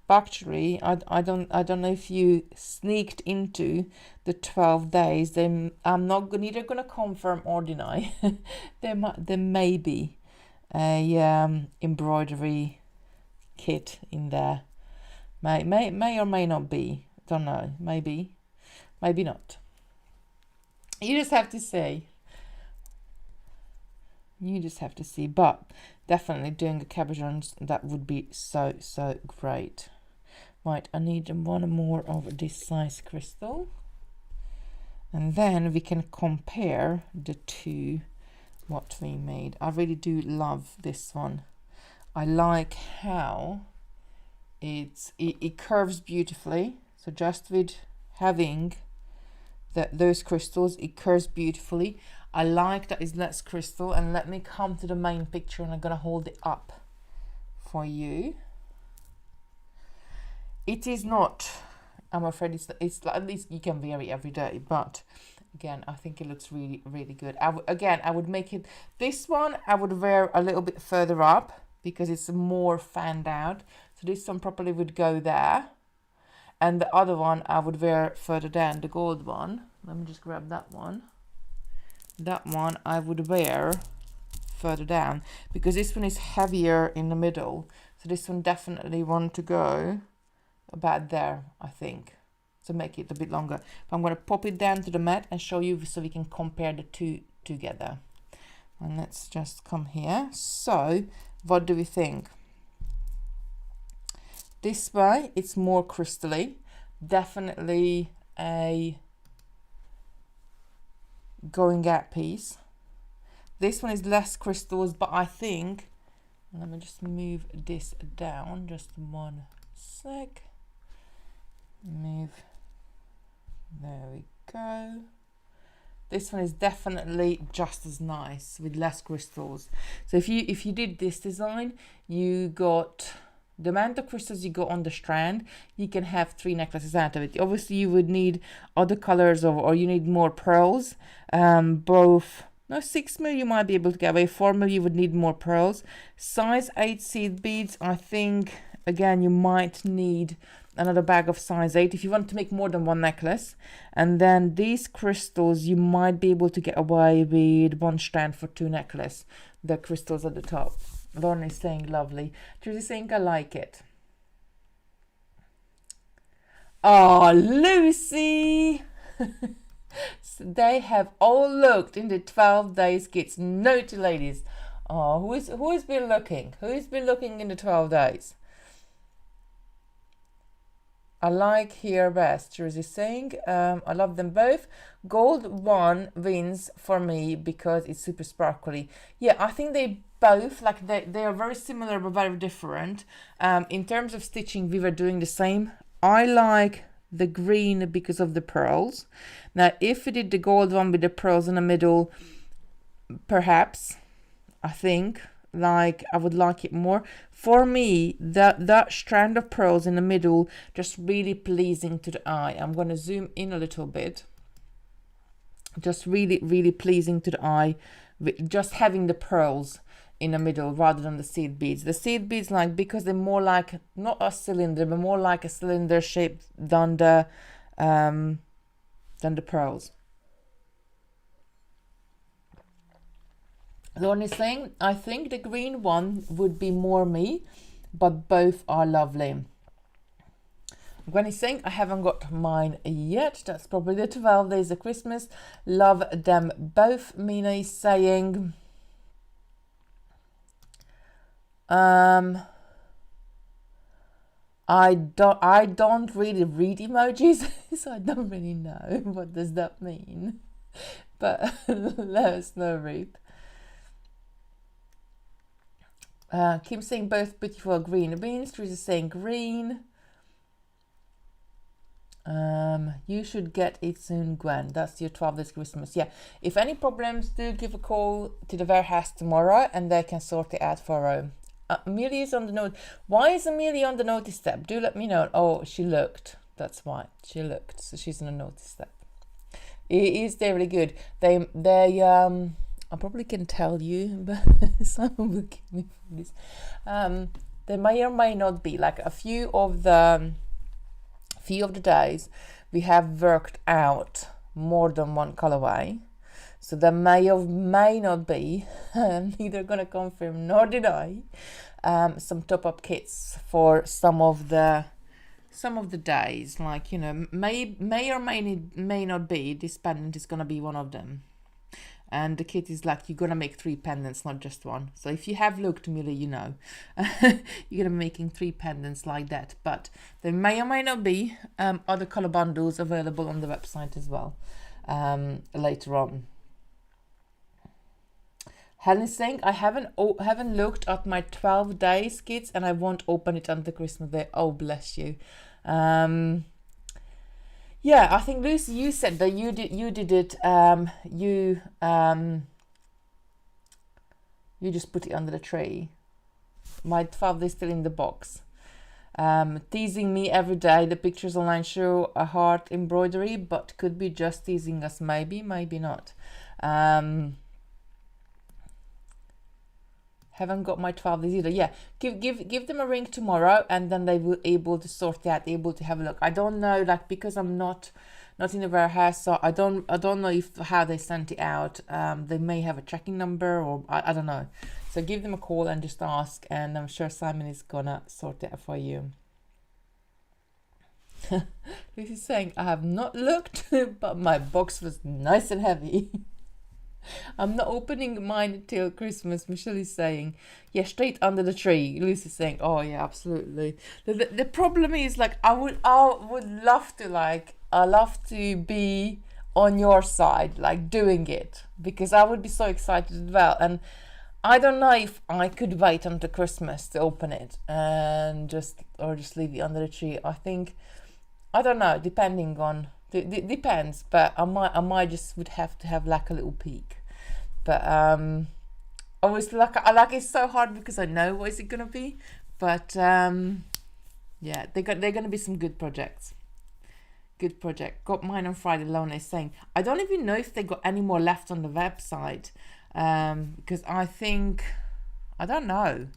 Speaker 1: But actually, I don't know if you sneaked into the 12 days. Then I'm not neither going to confirm or deny. there may be a embroidery kit in there. May or may not be. Don't know. Maybe not. You just have to say. You just have to see. But definitely doing the cabochons, that would be so great. Right, I need one more of this size crystal, and then we can compare the two what we made. I really do love this one. I like how it curves beautifully. So just with having those crystals, it curves beautifully. I like that it's less crystal. And let me come to the main picture, and I'm gonna hold it up for you. It is not, I'm afraid it's at least you can vary every day, but again, I think it looks really good. I would make it, this one I would wear a little bit further up, because it's more fanned out. So this one probably would go there. And the other one I would wear further down, the gold one. Let me just grab that one. That one I would wear further down because this one is heavier in the middle. So this one definitely want to go about there, I think, to make it a bit longer. But I'm going to pop it down to the mat and show you so we can compare the two together. And let's just come here. So what do we think? This way it's more crystally, definitely a going out piece. This one is less crystals, but I think, let me just move this down just one sec. Move, there we go. This one is definitely just as nice with less crystals. So if you did this design, you got the amount of crystals you got on the strand, you can have 3 necklaces out of it. Obviously you would need other colors or you need more pearls. Both, no, 6 mil you might be able to get away, 4 mil you would need more pearls. Size 8 seed beads, I think again you might need another bag of size 8 if you want to make more than one necklace. And then these crystals you might be able to get away with 1 strand for 2 necklaces, the crystals at the top. Lauren is saying lovely. Tracy's saying I like it. Oh, Lucy! So they have all looked in the 12 days kits. Naughty ladies. Oh, who's been looking? Who's been looking in the 12 days? I like here best. Tracy's saying I love them both. Gold one wins for me because it's super sparkly. Yeah, I think they both, like they are very similar but very different. In terms of stitching, we were doing the same. I like the green because of the pearls. Now, if we did the gold one with the pearls in the middle, perhaps, I think, like I would like it more. For me, that strand of pearls in the middle, just really pleasing to the eye. I'm going to zoom in a little bit. Just really, really pleasing to the eye, with just having the pearls in the middle rather than the seed beads. The seed beads, like, because they're more like not a cylinder but more like a cylinder shape than the pearls. Lauren is saying I think the green one would be more me, but both are lovely. Gwen is saying I haven't got mine yet. That's probably the 12 days of Christmas. Love them both. Mina is saying I don't really read emojis, so I don't really know what does that mean. But let us know, Reap. Kim saying both beautiful green beans. Teresa saying green. You should get it soon, Gwen. That's your 12 days Christmas. Yeah. If any problems, do give a call to the warehouse tomorrow and they can sort it out for you. Amelia is on the note. Why is Amelia on the notice step? Do let me know. Oh, she looked. That's why she looked. So she's on the notice step. It is really good. They I probably can tell you, but someone will give me this. There may or may not be, like, a few of the days we have worked out more than one colorway, so there may or may not be, neither gonna confirm nor deny, some top-up kits for some of the days, like, you know, may or may not be. This pendant is gonna be one of them. And the kit is like, you're going to make 3 pendants, not just one. So if you have looked, Millie, you know. You're going to be making 3 pendants like that. But there may or may not be other color bundles available on the website as well later on. Helen is saying, I haven't looked at my 12 days kits and I won't open it until Christmas Day. Oh, bless you. Yeah, I think, Lucy, you said that you did it. You just put it under the tree. My 12 is still in the box. Teasing me every day. The pictures online show a heart embroidery, but could be just teasing us. Maybe not. Haven't got my 12 days either. Yeah, give them a ring tomorrow, and then they will able to sort it out, able to have a look. I don't know, like, because I'm not in the warehouse, so I don't know if how they sent it out. They may have a tracking number, or I don't know. So give them a call and just ask, and I'm sure Simon is gonna sort it out for you. This is saying, I have not looked, but my box was nice and heavy. I'm not opening mine until Christmas. Michelle is saying, yeah, straight under the tree. Lucy's saying, oh yeah, absolutely. The problem is, like, I would love to, like, I love to be on your side, like, doing it, because I would be so excited as well. And I don't know if I could wait until Christmas to open it and just leave it under the tree. I think, I don't know, depending on, depends, but I might just would have to have like a little peek. But obviously, like it's so hard because I know what is it gonna be. But yeah, they're gonna be some good projects. Good project. Got mine on Friday. Lona is saying, I don't even know if they got any more left on the website. Because I think, I don't know.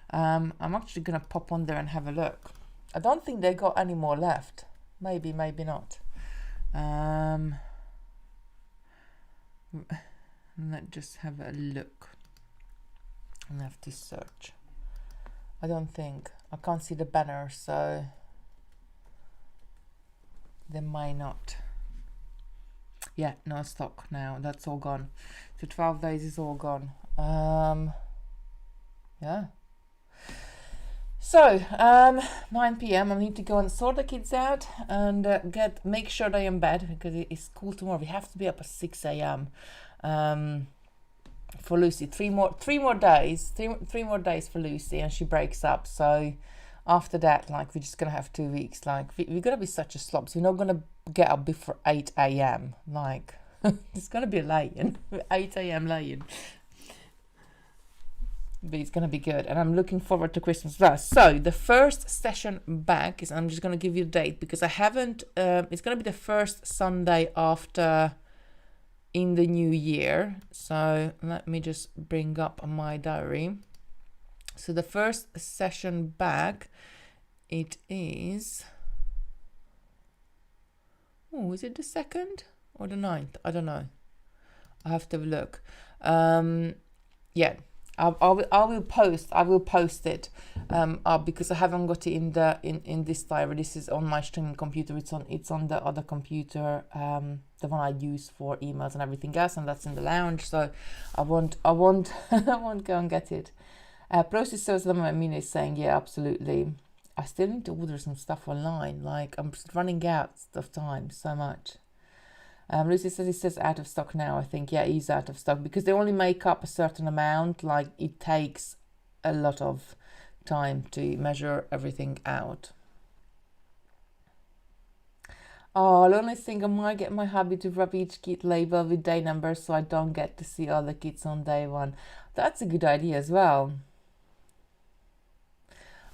Speaker 1: I'm actually gonna pop on there and have a look. I don't think they got any more left. Maybe not. Let's just have a look. I have to search. I don't think. I can't see the banner, so they might not. Yeah, no stock now. That's all gone. So 12 days is all gone. Yeah. So 9 p.m. I need to go and sort the kids out and make sure they're in bed, because it's school tomorrow. We have to be up at 6 a.m. For Lucy. Three more days for Lucy, and she breaks up. So after that, like, we're just gonna have 2 weeks. Like, we're gonna be such a slops. We're not gonna get up before 8 a.m. Like, it's gonna be a laying. 8 a.m. laying. But it's gonna be good, and I'm looking forward to Christmas as well. So the first session back is, I'm just gonna give you a date because I haven't. It's gonna be the first Sunday after in the new year. So let me just bring up my diary. So the first session back, it is. Oh, is it the 2nd or the 9th? I don't know. I have to have a look. Yeah. I will post it because I haven't got it in this diary. This is on my streaming computer. It's on the other computer, the one I use for emails and everything else, and that's in the lounge. So I won't I won't go and get it. Process Sales Lemon is saying, yeah, absolutely. I still need to order some stuff online. Like, I'm just running out of time so much. Lucy says, it says out of stock now. I think, yeah, he's out of stock because they only make up a certain amount. Like, it takes a lot of time to measure everything out. Oh, the only thing, I might get my hubby to wrap each kit label with day number so I don't get to see all the kits on day one. That's a good idea as well.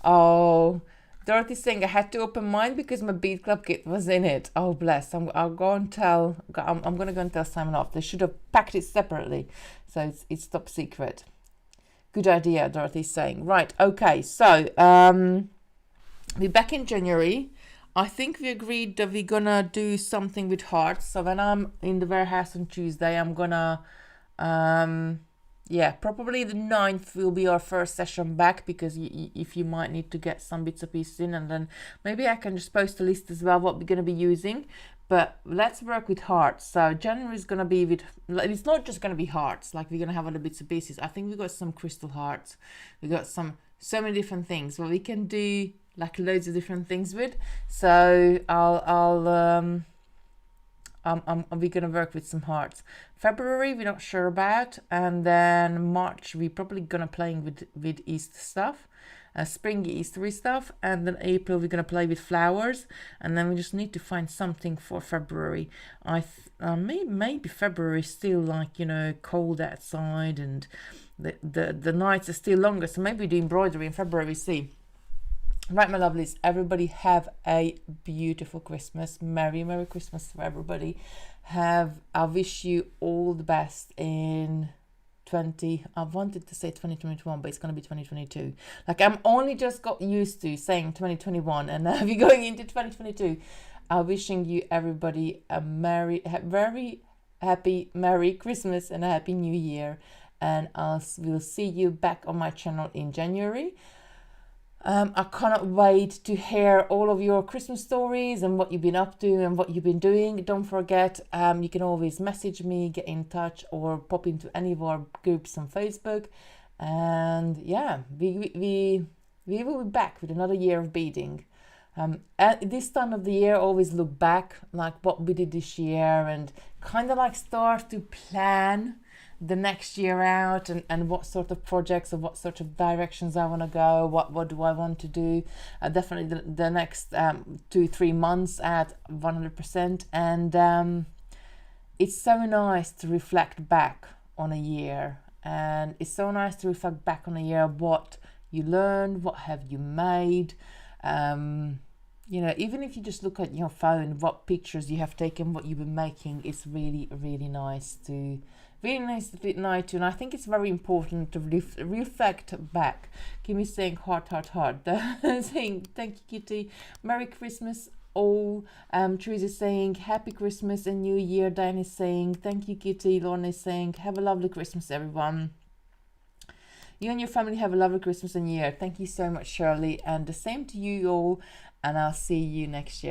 Speaker 1: Oh, Dorothy's saying I had to open mine because my bead club kit was in it. Oh, bless. I'll go and tell. I'm going to go and tell Simon off. They should have packed it separately, so it's top secret. Good idea, Dorothy's saying. Right. Okay. So we're back in January. I think we agreed that we're gonna do something with hearts. So when I'm in the warehouse on Tuesday, I'm gonna yeah, probably the 9th will be our first session back, because if you might need to get some bits and pieces in, and then maybe I can just post a list as well what we're going to be using. But let's work with hearts. So January is going to be with, it's not just going to be hearts, like we're going to have other bits and pieces. I think we got some crystal hearts. We got so many different things what we can do, like loads of different things with. So we're gonna work with some hearts. February we're not sure about, and then March we're probably gonna playing with Easter stuff, springy Eastery stuff, and then April we're gonna play with flowers, and then we just need to find something for February. Maybe February is still, like, you know, cold outside and the nights are still longer, so maybe we do embroidery in February. See. Right, my lovelies, everybody have a beautiful Christmas. Merry Christmas for everybody. I wish you all the best in I wanted to say 2021, but it's going to be 2022. Like, I'm only just got used to saying 2021, and now we're going into 2022. I'm wishing you everybody a very happy Merry Christmas and a Happy New Year, and we'll see you back on my channel in January. I cannot wait to hear all of your Christmas stories and what you've been up to and what you've been doing. Don't forget, you can always message me, get in touch, or pop into any of our groups on Facebook. And yeah, we will be back with another year of beading. At this time of the year, always look back, like what we did this year, and kind of like start to plan the next year out, and what sort of projects or what sort of directions I want to go, what do I want to do. Definitely the next 2-3 months at 100%. And it's so nice to reflect back on a year, and it's so nice to reflect back on a year, what you learned, what have you made. You know, even if you just look at your phone, what pictures you have taken, what you've been making, it's really nice to and I think it's very important to reflect back. Kimmy saying heart saying thank you, Kitty. Merry Christmas all. Teresa saying Happy Christmas and New Year. Diane is saying thank you, Kitty. Lorna is saying have a lovely Christmas, everyone. You and your family have a lovely Christmas and New Year. Thank you so much, Shirley, and the same to you all, and I'll see you next year.